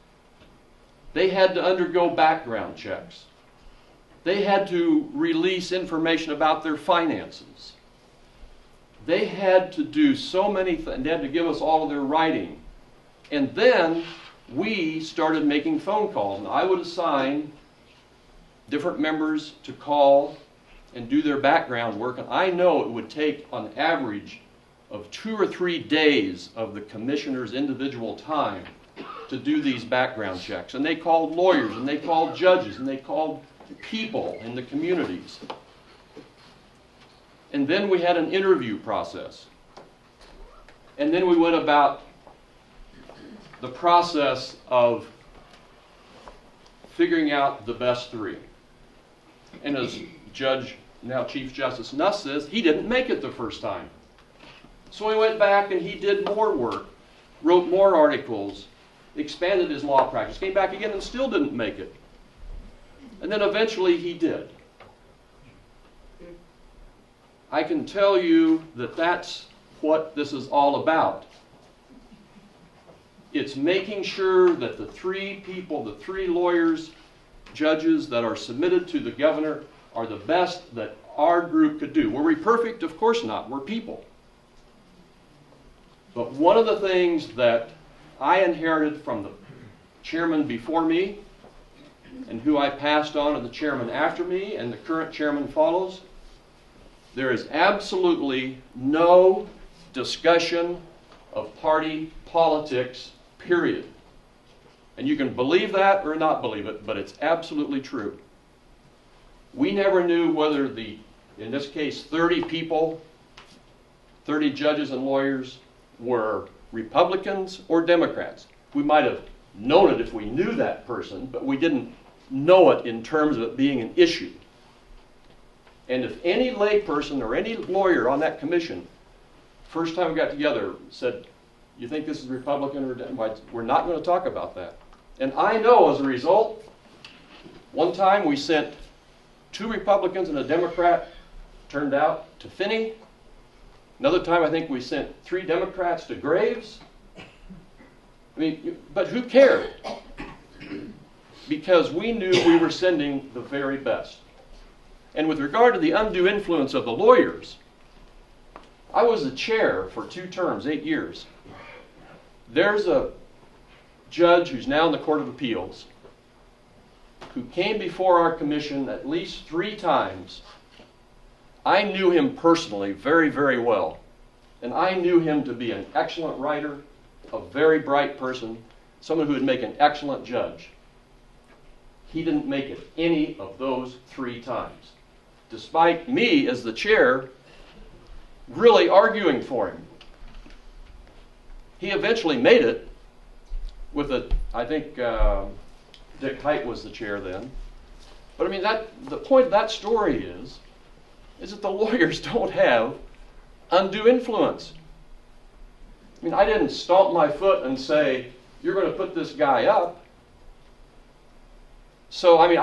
They had to undergo background checks. They had to release information about their finances. They had to do so many things. They had to give us all of their writing. And then we started making phone calls. And I would assign different members to call and do their background work, and I know it would take on average of 2 or 3 days of the commissioner's individual time to do these background checks. And they called lawyers, and they called judges, and they called people in the communities. And then we had an interview process. And then we went about the process of figuring out the best 3. And as Judge, now Chief Justice Nuss says, he didn't make it the first time. So he went back and he did more work, wrote more articles, expanded his law practice, came back again and still didn't make it. And then eventually he did. I can tell you that that's what this is all about. It's making sure that the 3 people, the 3 lawyers, judges that are submitted to the governor are the best that our group could do. Were we perfect? Of course not. We're people. But one of the things that I inherited from the chairman before me, and who I passed on to the chairman after me, and the current chairman follows, there is absolutely no discussion of party politics, period. And you can believe that or not believe it, but it's absolutely true. We never knew whether in this case, 30 people, 30 judges and lawyers, were Republicans or Democrats. We might have known it if we knew that person, but we didn't know it in terms of it being an issue. And if any layperson or any lawyer on that commission, first time we got together, said, you think this is Republican or Democrat, we're not going to talk about that. And I know as a result, one time we sent 2 Republicans and a Democrat, turned out, to Finney. Another time I think we sent 3 Democrats to Graves. I mean, but who cared? Because we knew we were sending the very best. And with regard to the undue influence of the lawyers, I was the chair for 2 terms, 8 years. There's a judge who's now in the Court of Appeals who came before our commission at least 3 times. I knew him personally very, very well. And I knew him to be an excellent writer, a very bright person, someone who would make an excellent judge. He didn't make it any of those 3 times, despite me as the chair really arguing for him. He eventually made it with I think Dick Height was the chair then. But I mean, the point of that story is that the lawyers don't have undue influence. I mean, I didn't stomp my foot and say, you're going to put this guy up. So, I mean,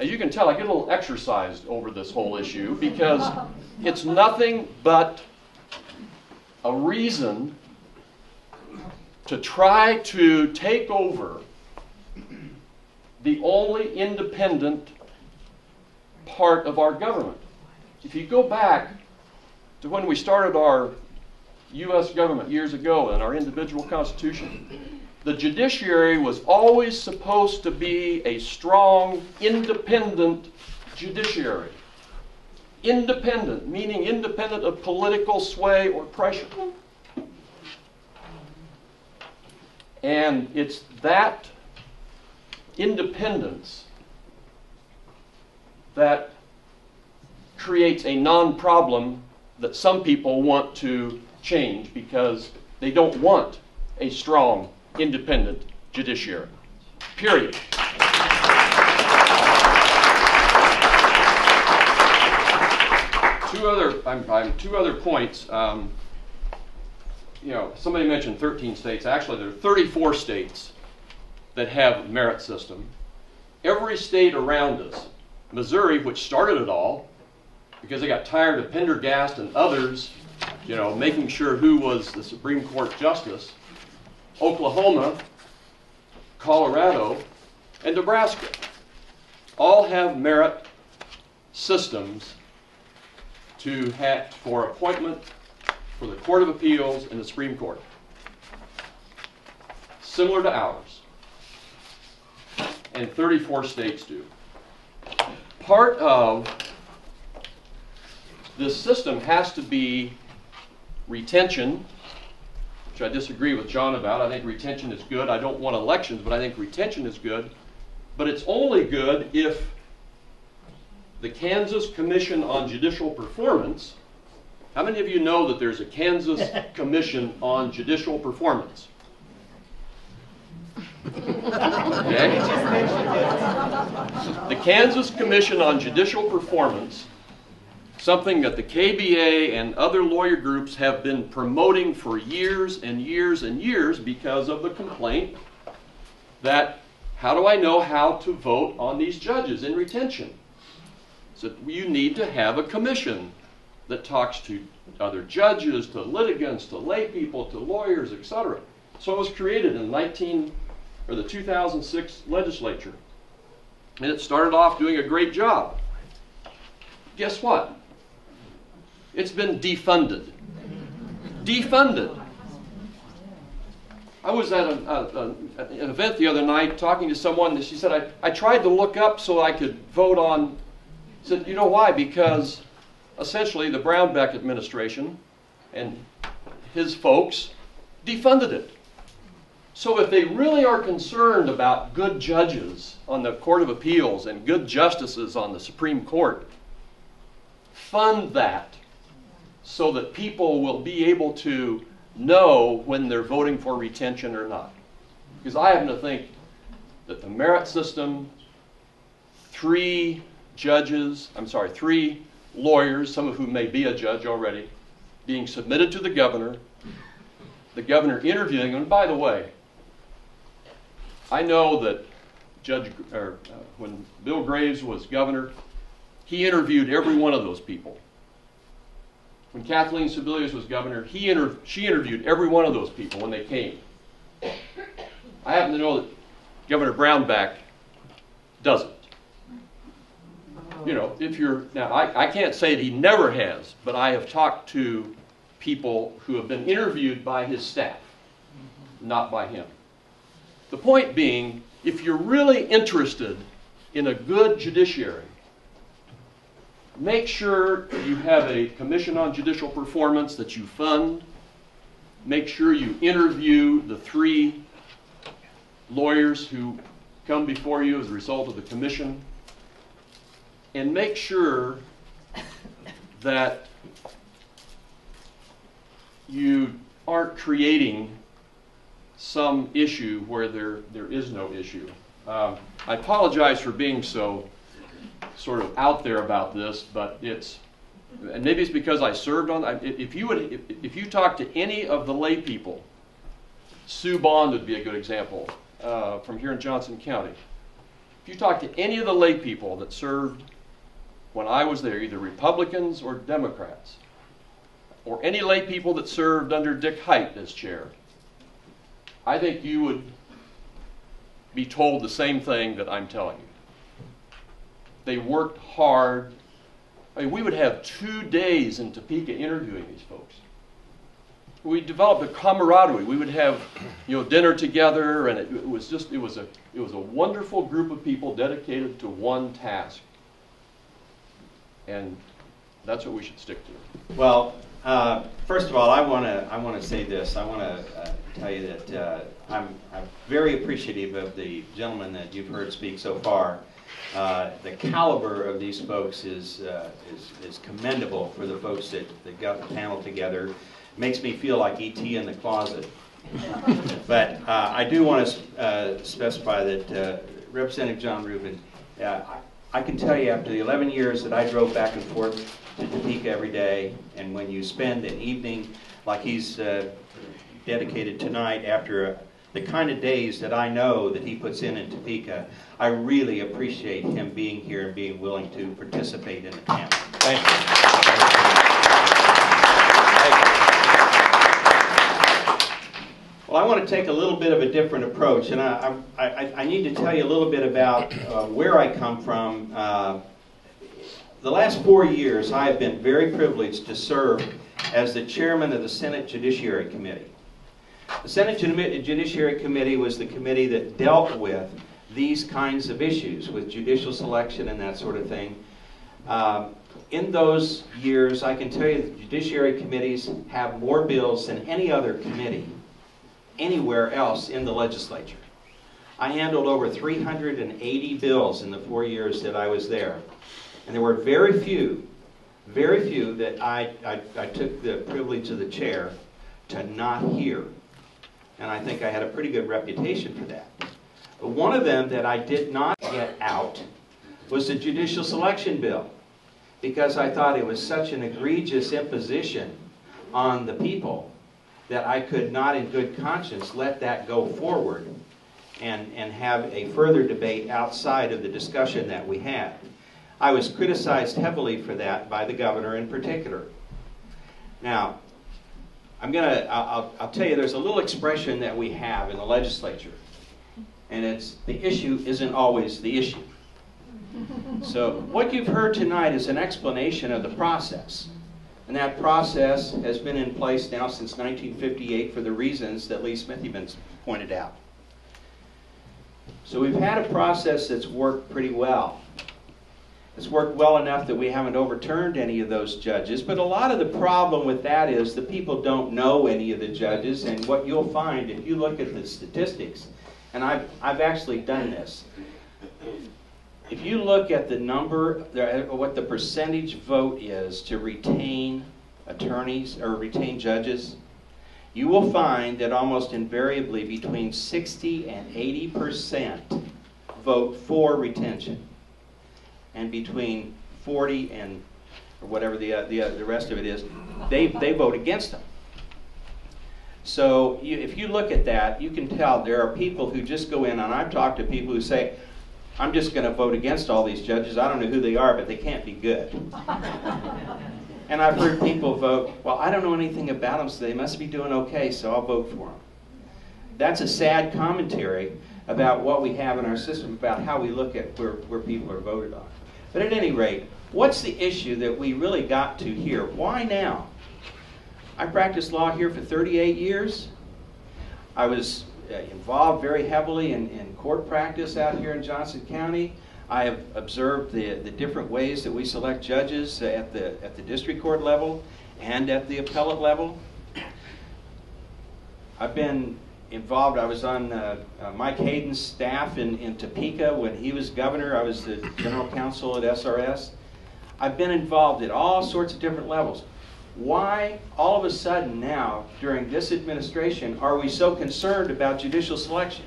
as you can tell, I get a little exercised over this whole issue because it's nothing but a reason to try to take over the only independent part of our government. If you go back to when we started our U.S. government years ago and our individual constitution, the judiciary was always supposed to be a strong, independent judiciary. Independent, meaning independent of political sway or pressure. And it's that independence that creates a non-problem that some people want to change because they don't want a strong, independent judiciary. Period. Two other points. Somebody mentioned 13 states. Actually, there are 34 states that have a merit system. Every state around us, Missouri, which started it all, because they got tired of Pendergast and others, making sure who was the Supreme Court justice, Oklahoma, Colorado, and Nebraska all have merit systems for appointment for the Court of Appeals and the Supreme Court. Similar to ours. And 34 states do. Part of this system has to be retention, which I disagree with John about. I think retention is good. I don't want elections, but I think retention is good. But it's only good if the Kansas Commission on Judicial Performance, how many of you know that there's a Kansas Commission on Judicial Performance? Okay. The Kansas Commission on Judicial Performance, something that the KBA and other lawyer groups have been promoting for years and years and years because of the complaint that how do I know how to vote on these judges in retention? So you need to have a commission that talks to other judges, to litigants, to lay people, to lawyers, etc. So it was created in the 2006 legislature. And it started off doing a great job. Guess what? It's been defunded. Defunded. I was at an event the other night talking to someone, and she said, I tried to look up so I could vote on. I said, you know why? Because essentially the Brownback administration and his folks defunded it. So if they really are concerned about good judges on the Court of Appeals and good justices on the Supreme Court, fund that so that people will be able to know when they're voting for retention or not. Because I happen to think that the merit system, 3 lawyers, some of whom may be a judge already, being submitted to the governor interviewing them. And by the way, I know that when Bill Graves was governor, he interviewed every one of those people. When Kathleen Sebelius was governor, she interviewed every one of those people when they came. I happen to know that Governor Brownback doesn't. You know, I can't say that he never has, but I have talked to people who have been interviewed by his staff, not by him. The point being, if you're really interested in a good judiciary, make sure you have a Commission on Judicial Performance that you fund. Make sure you interview the 3 lawyers who come before you as a result of the commission. And make sure that you aren't creating some issue where there is no issue. I apologize for being so sort of out there about this, but and maybe it's because I served on. If you talk to any of the lay people, Sue Bond would be a good example from here in Johnson County. If you talk to any of the lay people that served when I was there, either Republicans or Democrats, or any lay people that served under Dick Height as chair, I think you would be told the same thing that I'm telling you. They worked hard. I mean, we would have 2 days in Topeka interviewing these folks. We developed a camaraderie. We would have, dinner together, and it was a wonderful group of people dedicated to one task. And that's what we should stick to.
Well, first of all, I want to say this. I want to tell you that I'm very appreciative of the gentlemen that you've heard speak so far. The caliber of these folks is commendable for the folks that got the panel together. Makes me feel like E.T. in the closet. But I do want to specify that Representative John Rubin, I can tell you after the 11 years that I drove back and forth to Topeka every day, and when you spend an evening like he's dedicated tonight after the kind of days that I know that he puts in Topeka, I really appreciate him being here and being willing to participate in the panel. Thank you. Well, I want to take a little bit of a different approach, and I need to tell you a little bit about where I come from. The last 4 years, I have been very privileged to serve as the chairman of the Senate Judiciary Committee. The Senate Judiciary Committee was the committee that dealt with these kinds of issues, with judicial selection and that sort of thing. in those years, I can tell you the Judiciary committees have more bills than any other committee anywhere else in the legislature. I handled over 380 bills in the 4 years that I was there. And there were very few that I took the privilege of the chair to not hear. And I think I had a pretty good reputation for that. But one of them that I did not get out was the judicial selection bill, because I thought it was such an egregious imposition on the people that I could not in good conscience let that go forward and have a further debate outside of the discussion that we had. I was criticized heavily for that by the governor in particular. Now, I'll tell you, there's a little expression that we have in the legislature, and it's, the issue isn't always the issue. So what you've heard tonight is an explanation of the process. And that process has been in place now since 1958 for the reasons that Lee Smithyman pointed out. So we've had a process that's worked pretty well. It's worked well enough that we haven't overturned any of those judges, but a lot of the problem with that is the people don't know any of the judges, and what you'll find if you look at the statistics, and I've actually done this, if you look at the number, what the percentage vote is to retain attorneys or retain judges, you will find that almost invariably between 60 and 80% vote for retention, and between 40 and or whatever the rest of it is, they vote against them. So if you look at that, you can tell there are people who just go in, and I've talked to people who say, I'm just going to vote against all these judges. I don't know who they are, but they can't be good. And I've heard people vote, well, I don't know anything about them, so they must be doing okay, so I'll vote for them. That's a sad commentary about what we have in our system, about how we look at where people are voted on. But at any rate, what's the issue that we really got to here? Why now? I practiced law here for 38 years. I was involved very heavily in court practice out here in Johnson County. I have observed the different ways that we select judges at the district court level and at the appellate level. I've been involved. I was on Mike Hayden's staff in Topeka when he was governor. I was the general counsel at SRS. I've been involved at all sorts of different levels. Why, all of a sudden now, during this administration, are we so concerned about judicial selection?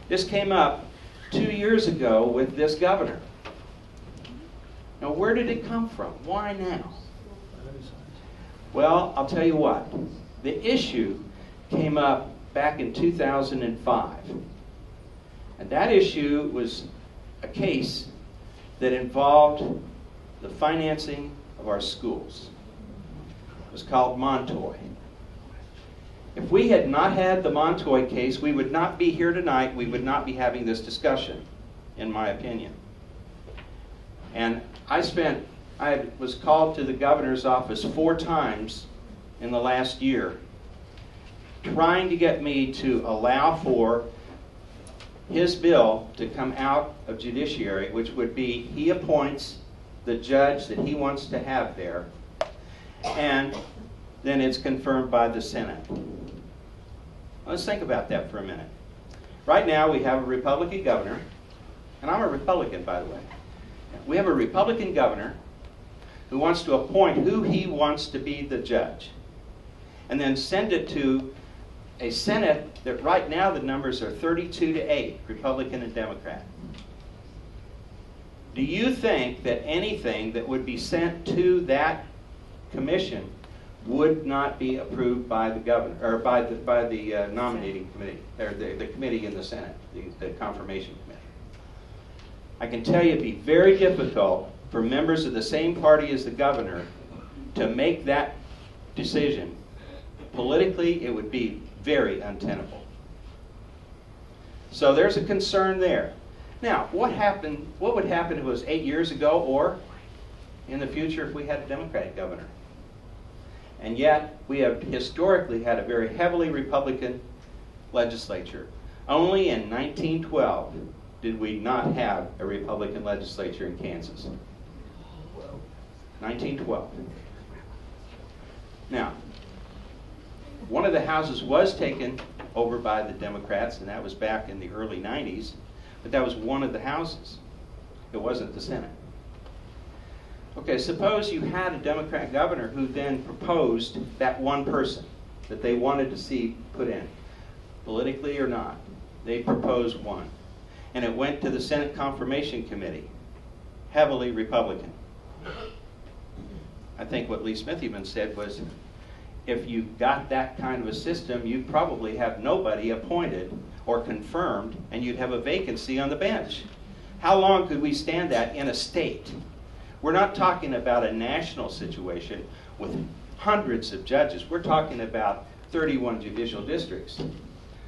This came up 2 years ago with this governor. Now, where did it come from? Why now? Well, I'll tell you what. The issue came up back in 2005. And that issue was a case that involved the financing of our schools. It was called Montoy. If we had not had the Montoy case, we would not be here tonight. We would not be having this discussion, in my opinion. And I was called to the governor's office 4 times in the last year, trying to get me to allow for his bill to come out of Judiciary, which would be he appoints the judge that he wants to have there, and then it's confirmed by the Senate. Let's think about that for a minute. Right now we have a Republican governor, and I'm a Republican, by the way. We have a Republican governor who wants to appoint who he wants to be the judge, and then send it to a Senate that right now the numbers are 32-8, Republican and Democrat. Do you think that anything that would be sent to that commission would not be approved by the governor, or by the nominating committee, or the committee in the Senate, the confirmation committee? I can tell you it'd be very difficult for members of the same party as the governor to make that decision. Politically, it would be very untenable. So there's a concern there. Now, what would happen if it was 8 years ago, or in the future if we had a Democratic governor? And yet, we have historically had a very heavily Republican legislature. Only in 1912 did we not have a Republican legislature in Kansas. 1912. Now, one of the houses was taken over by the Democrats, and that was back in the early 90s, but that was one of the houses. It wasn't the Senate. Okay, suppose you had a Democrat governor who then proposed that one person that they wanted to see put in, politically or not. They proposed one. And it went to the Senate Confirmation Committee, heavily Republican. I think what Lee Smithyman said was, if you got that kind of a system, you'd probably have nobody appointed or confirmed, and you'd have a vacancy on the bench. How long could we stand that in a state? We're not talking about a national situation with hundreds of judges. We're talking about 31 judicial districts.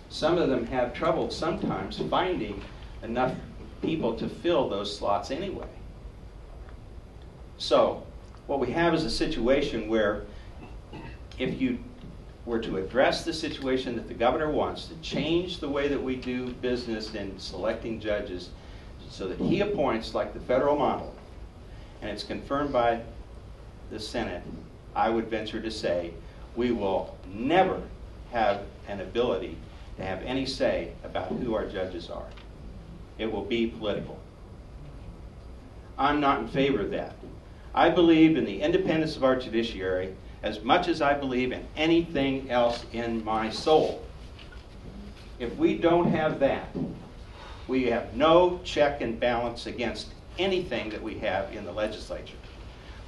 Some of them have trouble sometimes finding enough people to fill those slots anyway. So what we have is a situation where if you were to address the situation that the governor wants, to change the way that we do business in selecting judges so that he appoints like the federal model, and it's confirmed by the Senate, I would venture to say we will never have an ability to have any say about who our judges are. It will be political. I'm not in favor of that. I believe in the independence of our judiciary as much as I believe in anything else in my soul. If we don't have that, we have no check and balance against anything that we have in the legislature.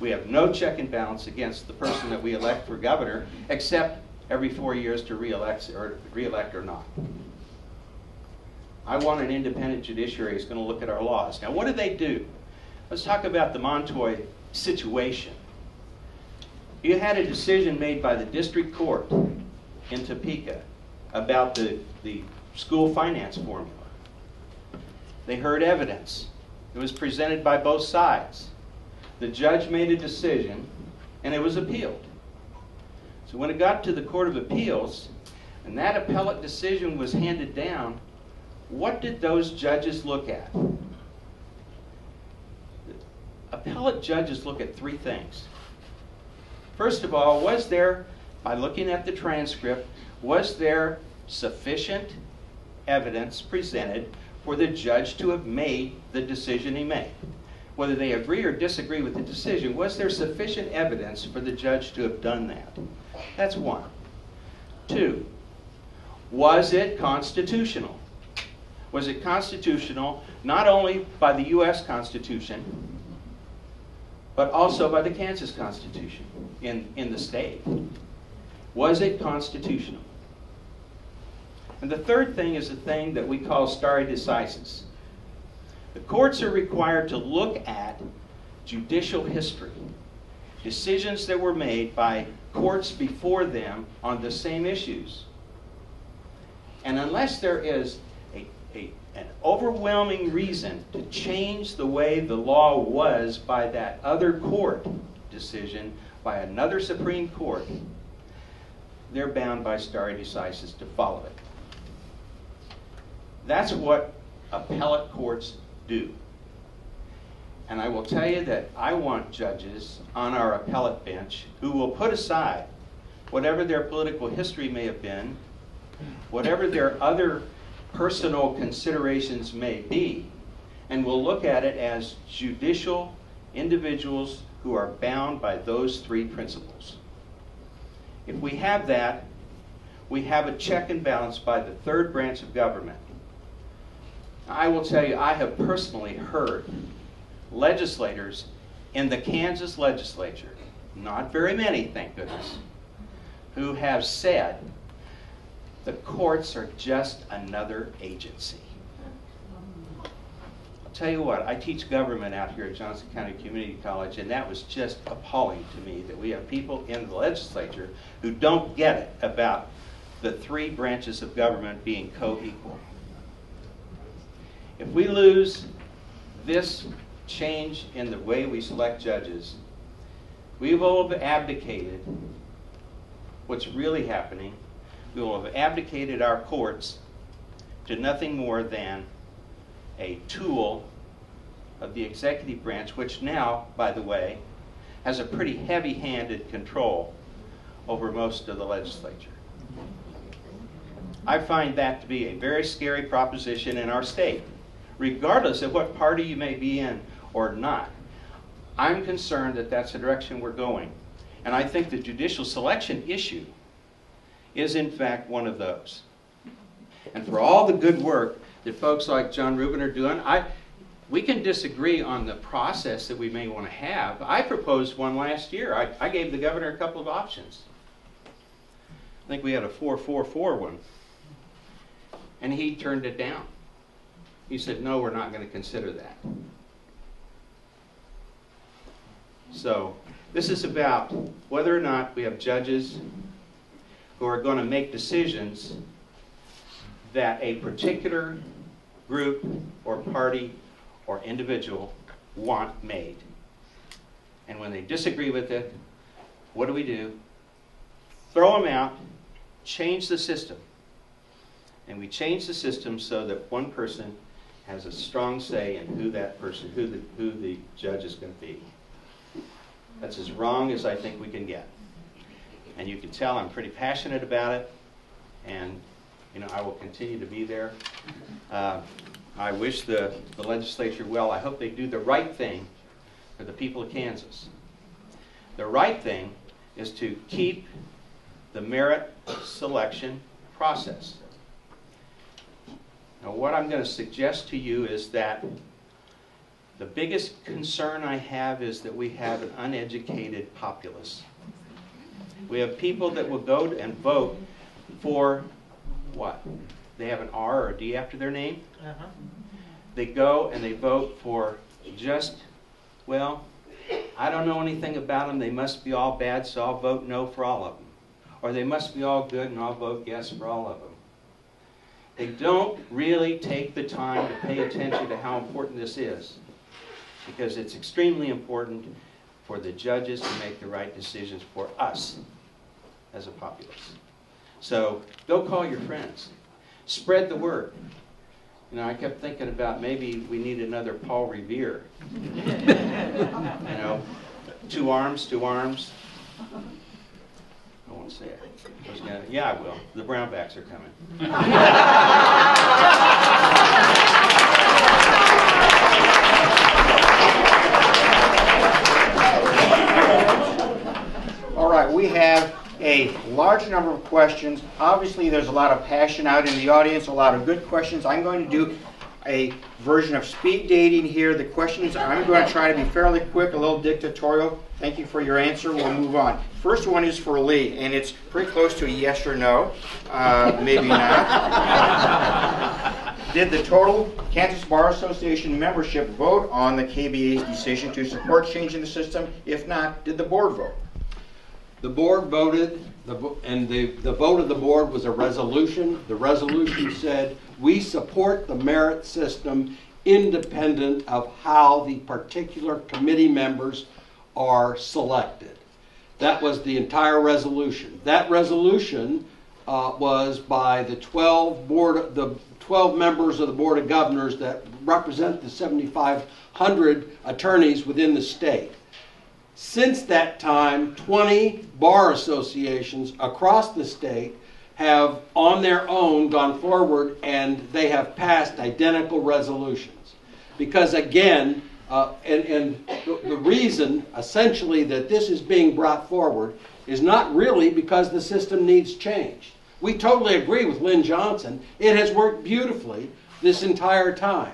We have no check and balance against the person that we elect for governor, except every 4 years to re-elect or not. I want an independent judiciary that's going to look at our laws. Now, what do? Let's talk about the Montoy situation. You had a decision made by the district court in Topeka about the school finance formula. They heard evidence. It was presented by both sides. The judge made a decision, and it was appealed. So when it got to the Court of Appeals, and that appellate decision was handed down, what did those judges look at? Appellate judges look at three things. First of all, was there, by looking at the transcript, was there sufficient evidence presented for the judge to have made the decision he made? Whether they agree or disagree with the decision, was there sufficient evidence for the judge to have done that? That's one. Two, was it constitutional? Was it constitutional not only by the U.S. Constitution, but also by the Kansas Constitution in the state? Was it constitutional? And the third thing is the thing that we call stare decisis. The courts are required to look at judicial history, decisions that were made by courts before them on the same issues. And unless there is an overwhelming reason to change the way the law was by that other court decision, by another Supreme Court, they're bound by stare decisis to follow it. That's what appellate courts do. And I will tell you that I want judges on our appellate bench who will put aside whatever their political history may have been, whatever their other personal considerations may be, and will look at it as judicial individuals who are bound by those three principles. If we have that, we have a check and balance by the third branch of government. I will tell you, I have personally heard legislators in the Kansas legislature, not very many, thank goodness, who have said the courts are just another agency. I'll tell you what, I teach government out here at Johnson County Community College, and that was just appalling to me that we have people in the legislature who don't get it about the three branches of government being co-equal. If we lose this change in the way we select judges, we will have abdicated what's really happening. We will have abdicated our courts to nothing more than a tool of the executive branch, which now, by the way, has a pretty heavy-handed control over most of the legislature. I find that to be a very scary proposition in our state, regardless of what party you may be in or not. I'm concerned that that's the direction we're going. And I think the judicial selection issue is in fact one of those. And for all the good work that folks like John Rubin are doing, we can disagree on the process that we may want to have. I proposed one last year. I gave the governor a couple of options. I think we had a 4-4-4 one. And he turned it down. He said, no, we're not going to consider that. So this is about whether or not we have judges who are going to make decisions that a particular group or party or individual want made. And when they disagree with it, what do? Throw them out, change the system. And we change the system so that one person has a strong say in who that person, who the judge is going to be. That's as wrong as I think we can get. And you can tell I'm pretty passionate about it, and I will continue to be there. I wish the legislature well. I hope they do the right thing for the people of Kansas. The right thing is to keep the merit selection process. Now, what I'm going to suggest to you is that the biggest concern I have is that we have an uneducated populace. We have people that will go and vote for what? They have an R or a D after their name? Uh-huh. They go and they vote for just, well, I don't know anything about them. They must be all bad, so I'll vote no for all of them. Or they must be all good, and I'll vote yes for all of them. They don't really take the time to pay attention to how important this is, because it's extremely important for the judges to make the right decisions for us as a populace. So go call your friends. Spread the word. I kept thinking about maybe we need another Paul Revere. Two arms. I won't say it. Yeah, I will. The Brownbacks are coming.
All right, we have a large number of questions. Obviously, there's a lot of passion out in the audience, a lot of good questions. I'm going to do a version of speed dating here. The questions, I'm going to try to be fairly quick, a little dictatorial. Thank you for your answer. We'll move on. First one is for Lee, and it's pretty close to a yes or no. Maybe not. Did the total Kansas Bar Association membership vote on the KBA's decision to support changing the system? If not, did the board vote?
The board voted, and the vote of the board was a resolution. The resolution said, we support the merit system independent of how the particular committee members are selected. That was the entire resolution. That resolution was by the 12 members of the Board of Governors that represent the 7,500 attorneys within the state. Since that time, 20 bar associations across the state have on their own gone forward, and they have passed identical resolutions. Because again, the reason essentially that this is being brought forward is not really because the system needs change. We totally agree with Lynn Johnson. It has worked beautifully this entire time.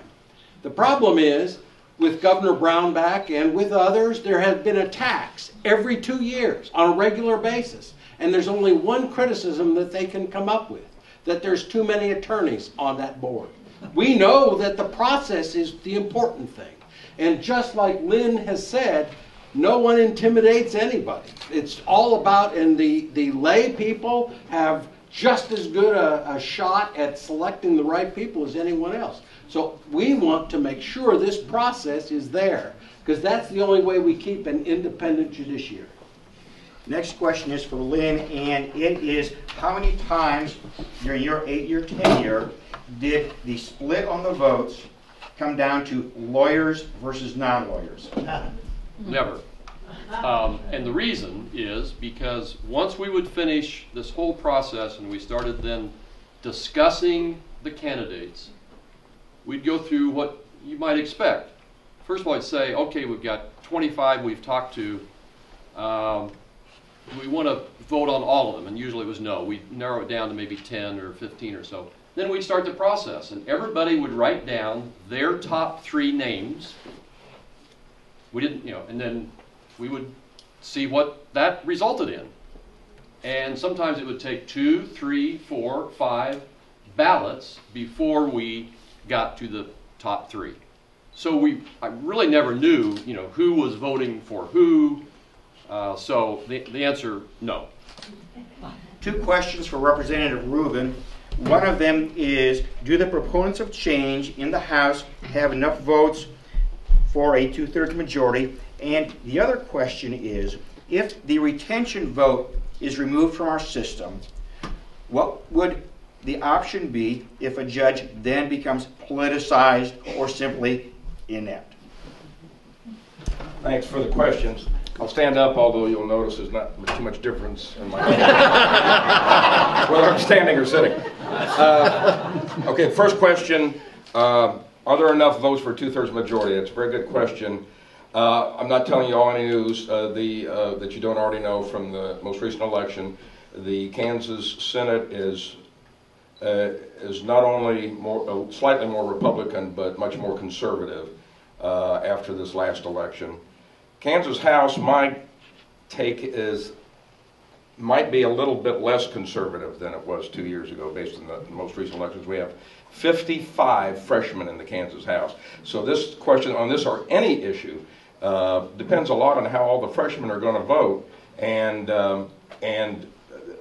The problem is, with Governor Brownback and with others, there has been attacks every 2 years on a regular basis. And there's only one criticism that they can come up with, that there's too many attorneys on that board. We know that the process is the important thing. And just like Lynn has said, no one intimidates anybody. It's all about, and the lay people have just as good a shot at selecting the right people as anyone else. So we want to make sure this process is there, because that's the only way we keep an independent judiciary.
Next question is for Lynn, and it is, how many times during your 8-year tenure did the split on the votes come down to lawyers versus non-lawyers?
Never. And the reason is because once we would finish this whole process and we started then discussing the candidates, we'd go through what you might expect. First of all, I'd say, okay, we've got 25 we've talked to. We want to vote on all of them, and usually it was no. We'd narrow it down to maybe 10 or 15 or so. Then we'd start the process, and everybody would write down their top 3 names. We didn't, and then we would see what that resulted in. And sometimes it would take 2, 3, 4, 5 ballots before we got to the top 3. So I really never knew, who was voting for who. So the answer, no.
2 questions for Representative Rubin. One of them is, do the proponents of change in the House have enough votes for a 2/3 majority? And the other question is, if the retention vote is removed from our system, what would the option be if a judge then becomes politicized or simply inept?
Thanks for the questions. I'll stand up, although you'll notice there's not too much difference in my whether I'm standing or sitting. Okay, first question, are there enough votes for a 2/3 majority? That's a very good question. I'm not telling you all any news that you don't already know from the most recent election. The Kansas Senate is not only slightly more Republican, but much more conservative after this last election. Kansas House, my take is, might be a little bit less conservative than it was 2 years ago based on the most recent elections. We have 55 freshmen in the Kansas House. So this question on this or any issue depends a lot on how all the freshmen are going to vote, and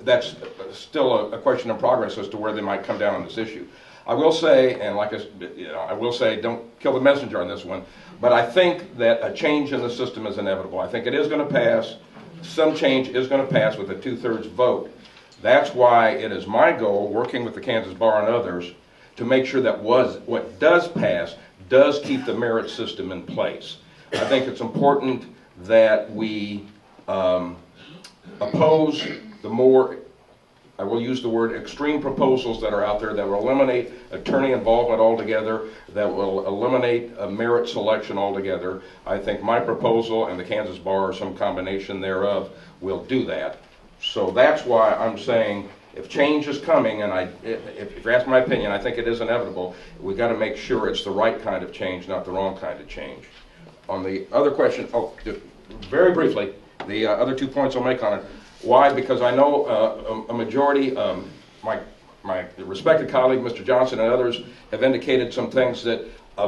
that's still a question in progress as to where they might come down on this issue. I will say, and I will say, don't kill the messenger on this one, but I think that a change in the system is inevitable. I think it is going to pass. Some change is going to pass with a 2/3 vote. That's why it is my goal, working with the Kansas Bar and others, to make sure that what does pass does keep the merit system in place. I think it's important that we oppose the more, I will use the word, extreme proposals that are out there that will eliminate attorney involvement altogether, that will eliminate a merit selection altogether. I think my proposal and the Kansas Bar, or some combination thereof, will do that. So that's why I'm saying, if change is coming, and if you ask my opinion, I think it is inevitable, we've got to make sure it's the right kind of change, not the wrong kind of change. On the other question, just very briefly, the other 2 points I'll make on it. Why? Because I know a majority, my respected colleague, Mr. Johnson, and others have indicated some things that a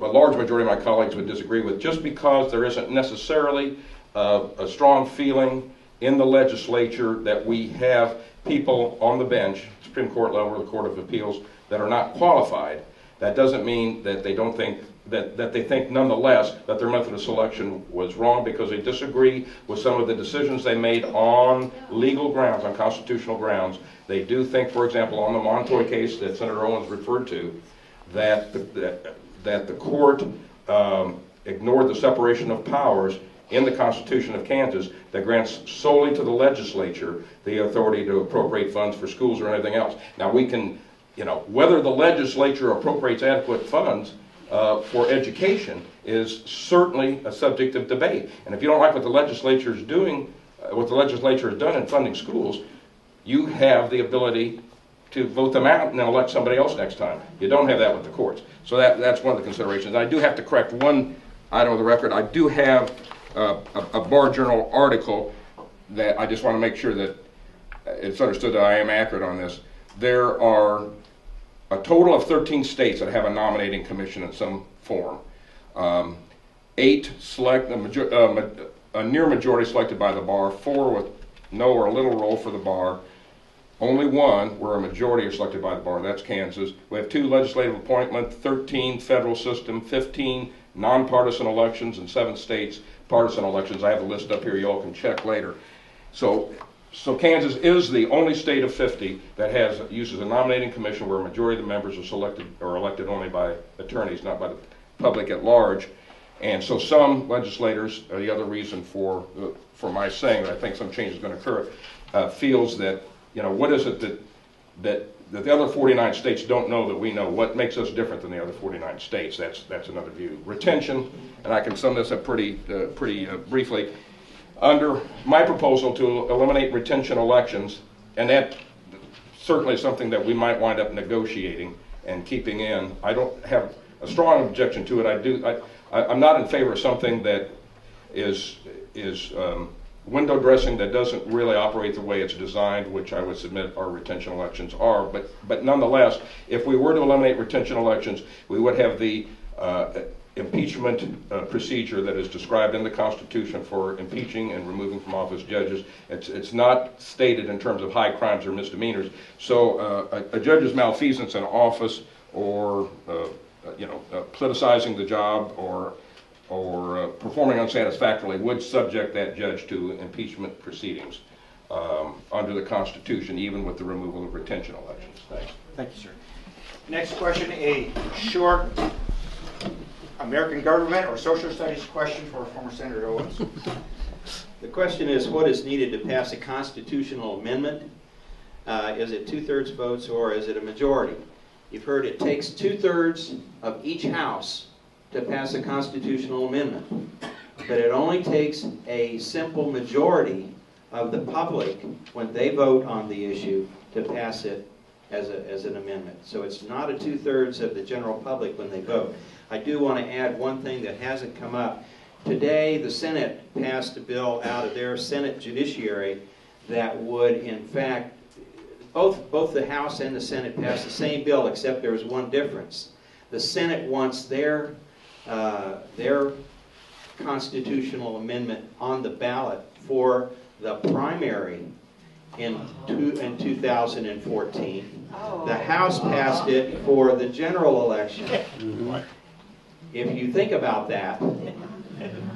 large majority of my colleagues would disagree with, just because there isn't necessarily a strong feeling in the legislature that we have people on the bench, Supreme Court level or the Court of Appeals, that are not qualified. That doesn't mean that they don't think that they think nonetheless that their method of selection was wrong, because they disagree with some of the decisions they made on legal grounds, on constitutional grounds. They do think, for example, on the Montoy case that Senator Owens referred to, that the court ignored the separation of powers in the Constitution of Kansas that grants solely to the legislature the authority to appropriate funds for schools or anything else. Now we can, whether the legislature appropriates adequate funds for education is certainly a subject of debate. And if you don't like what the legislature is doing, what the legislature has done in funding schools, you have the ability to vote them out and then elect somebody else next time. You don't have that with the courts. So that's one of the considerations. I do have to correct one item of the record. I do have a Bar Journal article that I just want to make sure that it's understood that I am accurate on this. There are a total of 13 states that have a nominating commission in some form. 8 select, a near majority selected by the bar, 4 with no or a little role for the bar, only 1 where a majority are selected by the bar, that's Kansas. We have 2 legislative appointments, 13 federal system, 15 nonpartisan elections, and 7 states partisan elections. I have a list up here, you all can check later. So Kansas is the only state of 50 that uses a nominating commission where a majority of the members are selected or elected only by attorneys, not by the public at large. And so some legislators, the other reason for my saying that I think some change is going to occur, feels that, what is it that the other 49 states don't know that we know? What makes us different than the other 49 states? That's another view. Retention, and I can sum this up pretty briefly. Under my proposal to eliminate retention elections, and that certainly is something that we might wind up negotiating and keeping in. I don't have a strong objection to it. I'm not in favor of something that is window dressing that doesn't really operate the way it's designed, which I would submit our retention elections are. But nonetheless, if we were to eliminate retention elections, we would have the impeachment procedure that is described in the Constitution for impeaching and removing from office judges. It's not stated in terms of high crimes or misdemeanors. So a judge's malfeasance in office, or politicizing the job, or performing unsatisfactorily would subject that judge to impeachment proceedings under the Constitution, even with the removal of retention elections. Thanks.
Thank you, sir. Next question, a short American government or social studies question for former Senator Owens.
The question is, what is needed to pass a constitutional amendment? Is it 2/3 votes, or is it a majority? You've heard it takes 2/3 of each house to pass a constitutional amendment, but it only takes a simple majority of the public when they vote on the issue to pass it as an amendment. So it's not a 2/3 of the general public when they vote. I do want to add one thing that hasn't come up. Today, the Senate passed a bill out of their Senate Judiciary that would, in fact, both the House and the Senate passed the same bill, except there was one difference. The Senate wants their constitutional amendment on the ballot for the primary in 2014. The House passed it for the general election. If you think about that,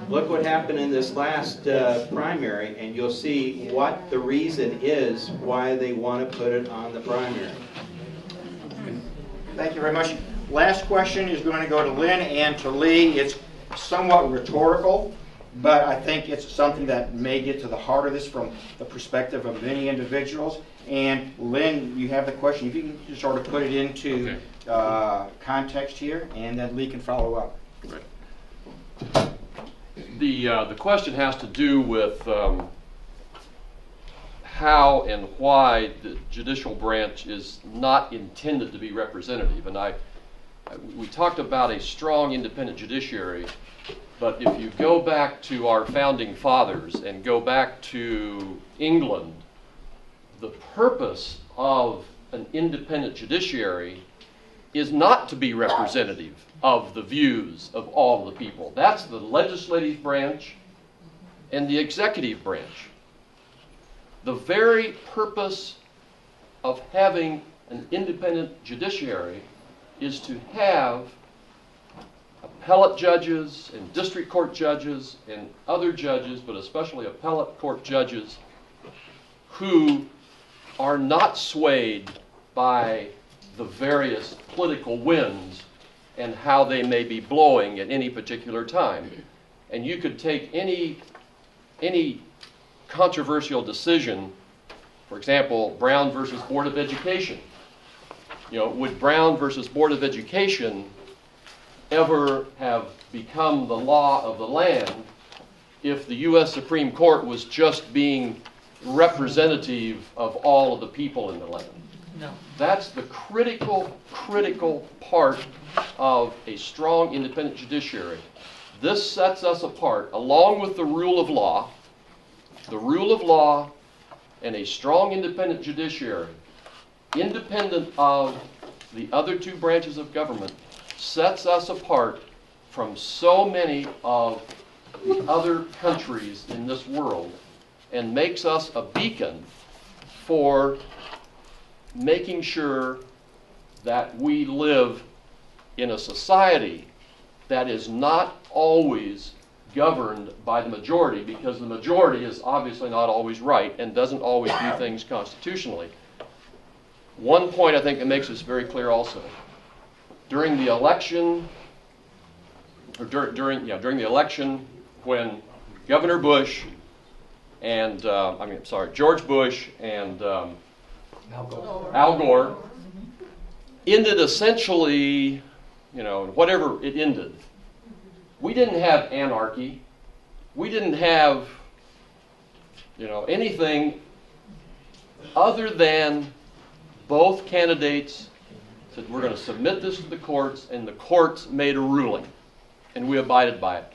look what happened in this last primary, and you'll see what the reason is why they want to put it on the primary.
Thank you very much. Last question is going to go to Lynn and to Lee. It's somewhat rhetorical, but I think it's something that may get to the heart of this from the perspective of many individuals. And Lynn, you have the question. If you can just sort of put it into context here, and then Lee can follow up.
Right. The question has to do with how and why the judicial branch is not intended to be representative. And we talked about a strong independent judiciary, but if you go back to our founding fathers and go back to England, the purpose of an independent judiciary is not to be representative of the views of all the people. That's the legislative branch and the executive branch. The very purpose of having an independent judiciary is to have appellate judges and district court judges and other judges, but especially appellate court judges, who are not swayed by the various political winds and how they may be blowing at any particular time. And you could take any controversial decision, for example, Brown versus Board of Education. Would Brown versus Board of Education ever have become the law of the land if the U.S. Supreme Court was just being representative of all of the people in the land? No. That's the critical part of a strong independent judiciary. This sets us apart, along with the rule of law and a strong independent judiciary, independent of the other two branches of government, sets us apart from so many of the other countries in this world and makes us a beacon for making sure that we live in a society that is not always governed by the majority, because the majority is obviously not always right and doesn't always do things constitutionally. One point I think that makes this very clear also. During the election or during the election when Governor Bush and George Bush and Al Gore ended essentially, whatever it ended. We didn't have anarchy. We didn't have, anything other than both candidates said, we're going to submit this to the courts, and the courts made a ruling, and we abided by it.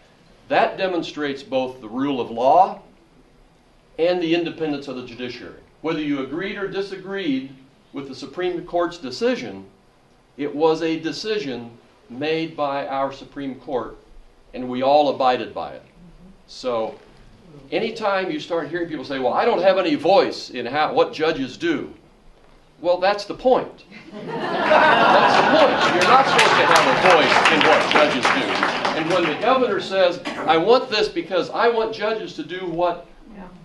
That demonstrates both the rule of law and the independence of the judiciary. Whether you agreed or disagreed with the Supreme Court's decision, it was a decision made by our Supreme Court, and we all abided by it. So anytime you start hearing people say, well, I don't have any voice in what judges do, well, that's the point. That's the point. You're not supposed to have a voice in what judges do. And when the governor says, I want this because I want judges to do what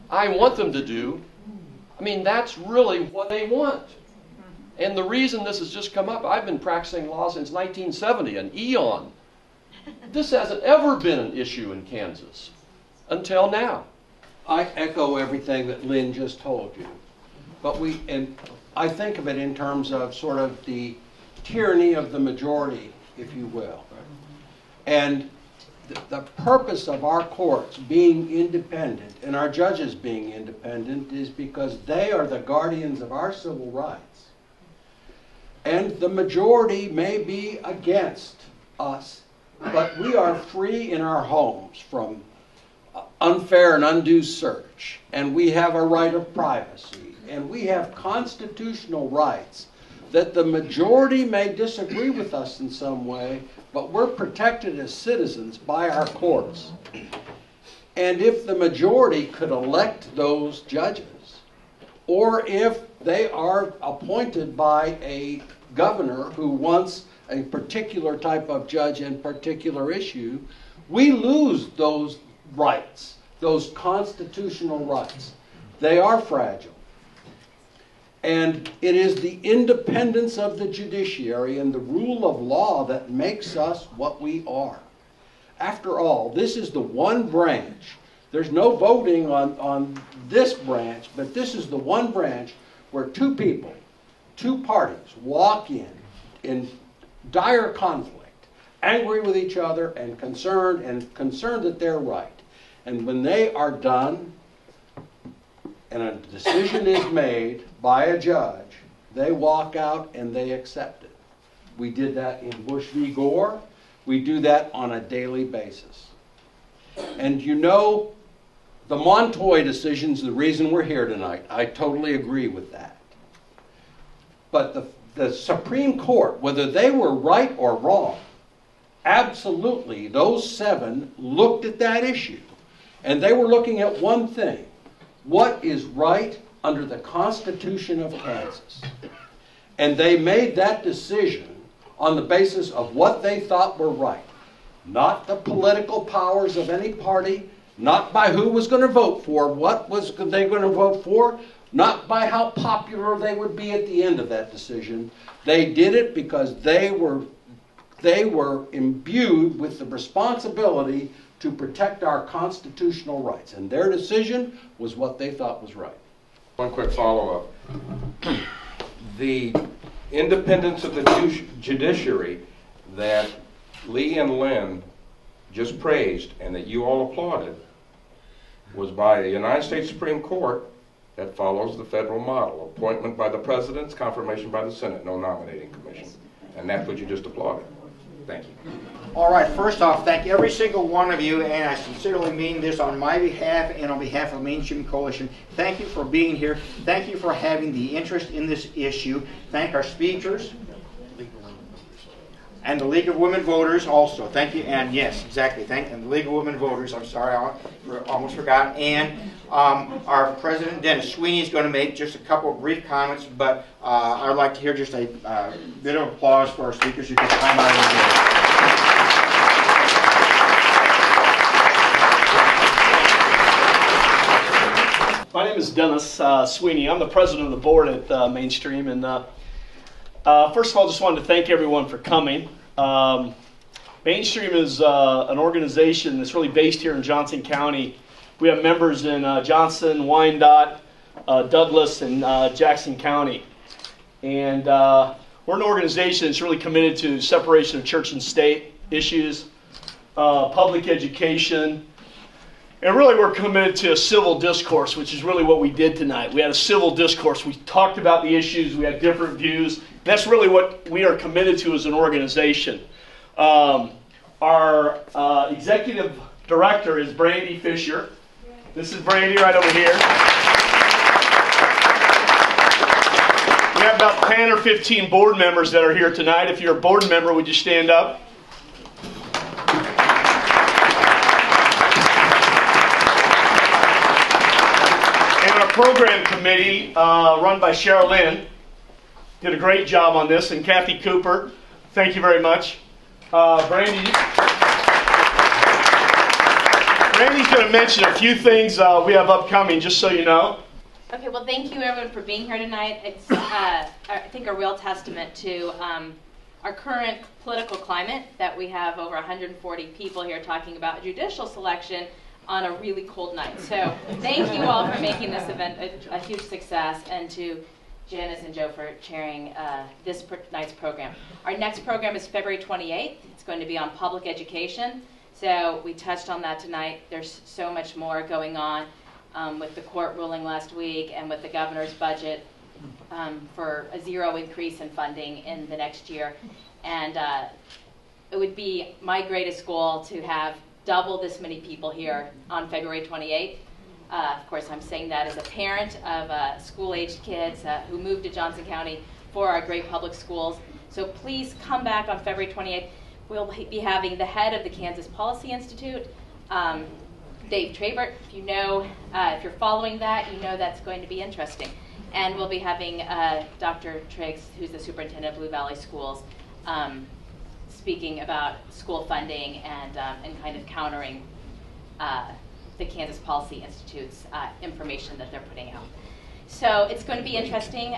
I want them to do, that's really what they want. And the reason this has just come up, I've been practicing law since 1970, an eon. This hasn't ever been an issue in Kansas until now.
I echo everything that Lynn just told you. But I think of it in terms of sort of the tyranny of the majority, if you will. And the purpose of our courts being independent and our judges being independent is because they are the guardians of our civil rights. And the majority may be against us, but we are free in our homes from unfair and undue search, and we have a right of privacy, and we have constitutional rights that the majority may disagree with us in some way, but we're protected as citizens by our courts. And if the majority could elect those judges, or if they are appointed by a governor who wants a particular type of judge and particular issue, we lose those rights, those constitutional rights. They are fragile. And it is the independence of the judiciary and the rule of law that makes us what we are. After all, this is the one branch. There's no voting on this branch, but this is the one branch where two people, two parties walk in dire conflict, angry with each other and concerned that they're right. And when they are done and a decision is made by a judge, they walk out and they accept it. We did that in Bush v. Gore. We do that on a daily basis. And the Montoy decision is the reason we're here tonight. I totally agree with that. But the Supreme Court, whether they were right or wrong, absolutely, those 7 looked at that issue. And they were looking at one thing. What is right under the Constitution of Kansas? And they made that decision on the basis of what they thought were right. Not the political powers of any party, not by who was going to vote for, what was they going to vote for, not by how popular they would be at the end of that decision. They did it because they were imbued with the responsibility to protect our constitutional rights. And their decision was what they thought was right.
One quick follow-up. The independence of the judiciary that Lee and Lynn just praised and that you all applauded was by the United States Supreme Court that follows the federal model. Appointment by the President, confirmation by the Senate, no nominating commission. And that's what you just applauded. Thank you.
All right, first off, thank every single one of you, and I sincerely mean this on my behalf and on behalf of Mainstream Coalition. Thank you for being here. Thank you for having the interest in this issue. Thank our speakers and the League of Women Voters also. Thank you, and yes, exactly. And the League of Women Voters. I'm sorry, I almost forgot. And our President Dennis Sweeney is going to make just a couple of brief comments, but I'd like to hear just a bit of applause for our speakers who took time out of their day.
My name is Dennis Sweeney. I'm the president of the board at Mainstream, and first of all, just wanted to thank everyone for coming. Mainstream is an organization that's really based here in Johnson County. We have members in Johnson, Wyandotte, Douglas, and Jackson County. And we're an organization that's really committed to separation of church and state issues, public education, and really we're committed to a civil discourse, which is really what we did tonight. We had a civil discourse. We talked about the issues. We had different views. That's really what we are committed to as an organization. Our executive director is Brandy Fisher. This is Brandy right over here. We have about 10 or 15 board members that are here tonight. If you're a board member, would you stand up? And our program committee, run by Lynn, did a great job on this. And Kathy Cooper, thank you very much. Brandy's going to mention a few things we have upcoming, just so you know.
Okay, well, thank you everyone for being here tonight. It's, I think, a real testament to our current political climate that we have over 140 people here talking about judicial selection on a really cold night. So thank you all for making this event a huge success, and to Janice and Joe for chairing this night's program. Our next program is February 28th. It's going to be on public education. So we touched on that tonight. There's so much more going on with the court ruling last week and with the governor's budget for a zero increase in funding in the next year. And it would be my greatest goal to have double this many people here on February 28th. Of course, I'm saying that as a parent of school-aged kids who moved to Johnson County for our great public schools. So please come back on February 28th. We'll be having the head of the Kansas Policy Institute, Dave Trabert. If you know, if you're following that, you know that's going to be interesting. And we'll be having Dr. Triggs, who's the superintendent of Blue Valley Schools, speaking about school funding and kind of countering the Kansas Policy Institute's information that they're putting out. So it's going to be interesting.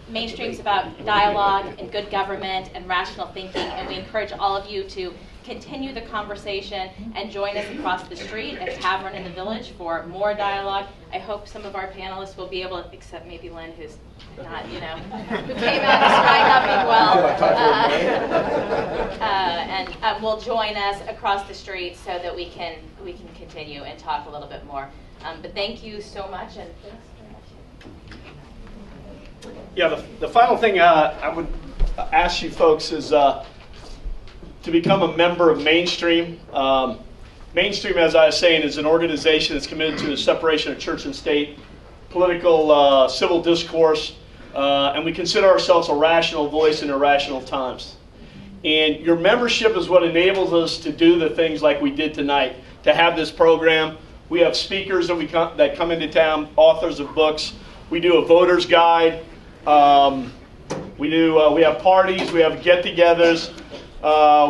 Mainstream's about dialogue and good government and rational thinking, and we encourage all of you to continue the conversation and join us across the street at Tavern in the Village for more dialogue. I hope some of our panelists will be able to, except maybe Lynn, who's not, who came out to strike up as well, and will join us across the street so that we can continue and talk a little bit more. But thank you so much. And
yeah, the final thing I would ask you folks is to become a member of Mainstream. Mainstream, as I was saying, is an organization that's committed to the separation of church and state, political, civil discourse, and we consider ourselves a rational voice in irrational times. And your membership is what enables us to do the things like we did tonight, to have this program. We have speakers that come into town, authors of books. We do a voter's guide. We have parties. We have get-togethers.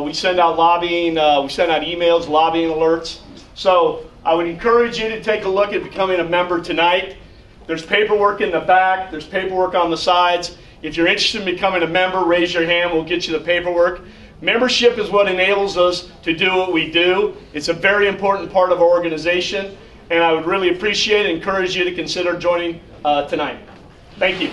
We send out lobbying. We send out emails, lobbying alerts. So I would encourage you to take a look at becoming a member tonight. There's paperwork in the back. There's paperwork on the sides. If you're interested in becoming a member, raise your hand. We'll get you the paperwork. Membership is what enables us to do what we do. It's a very important part of our organization, and I would really appreciate and encourage you to consider joining tonight. Thank you.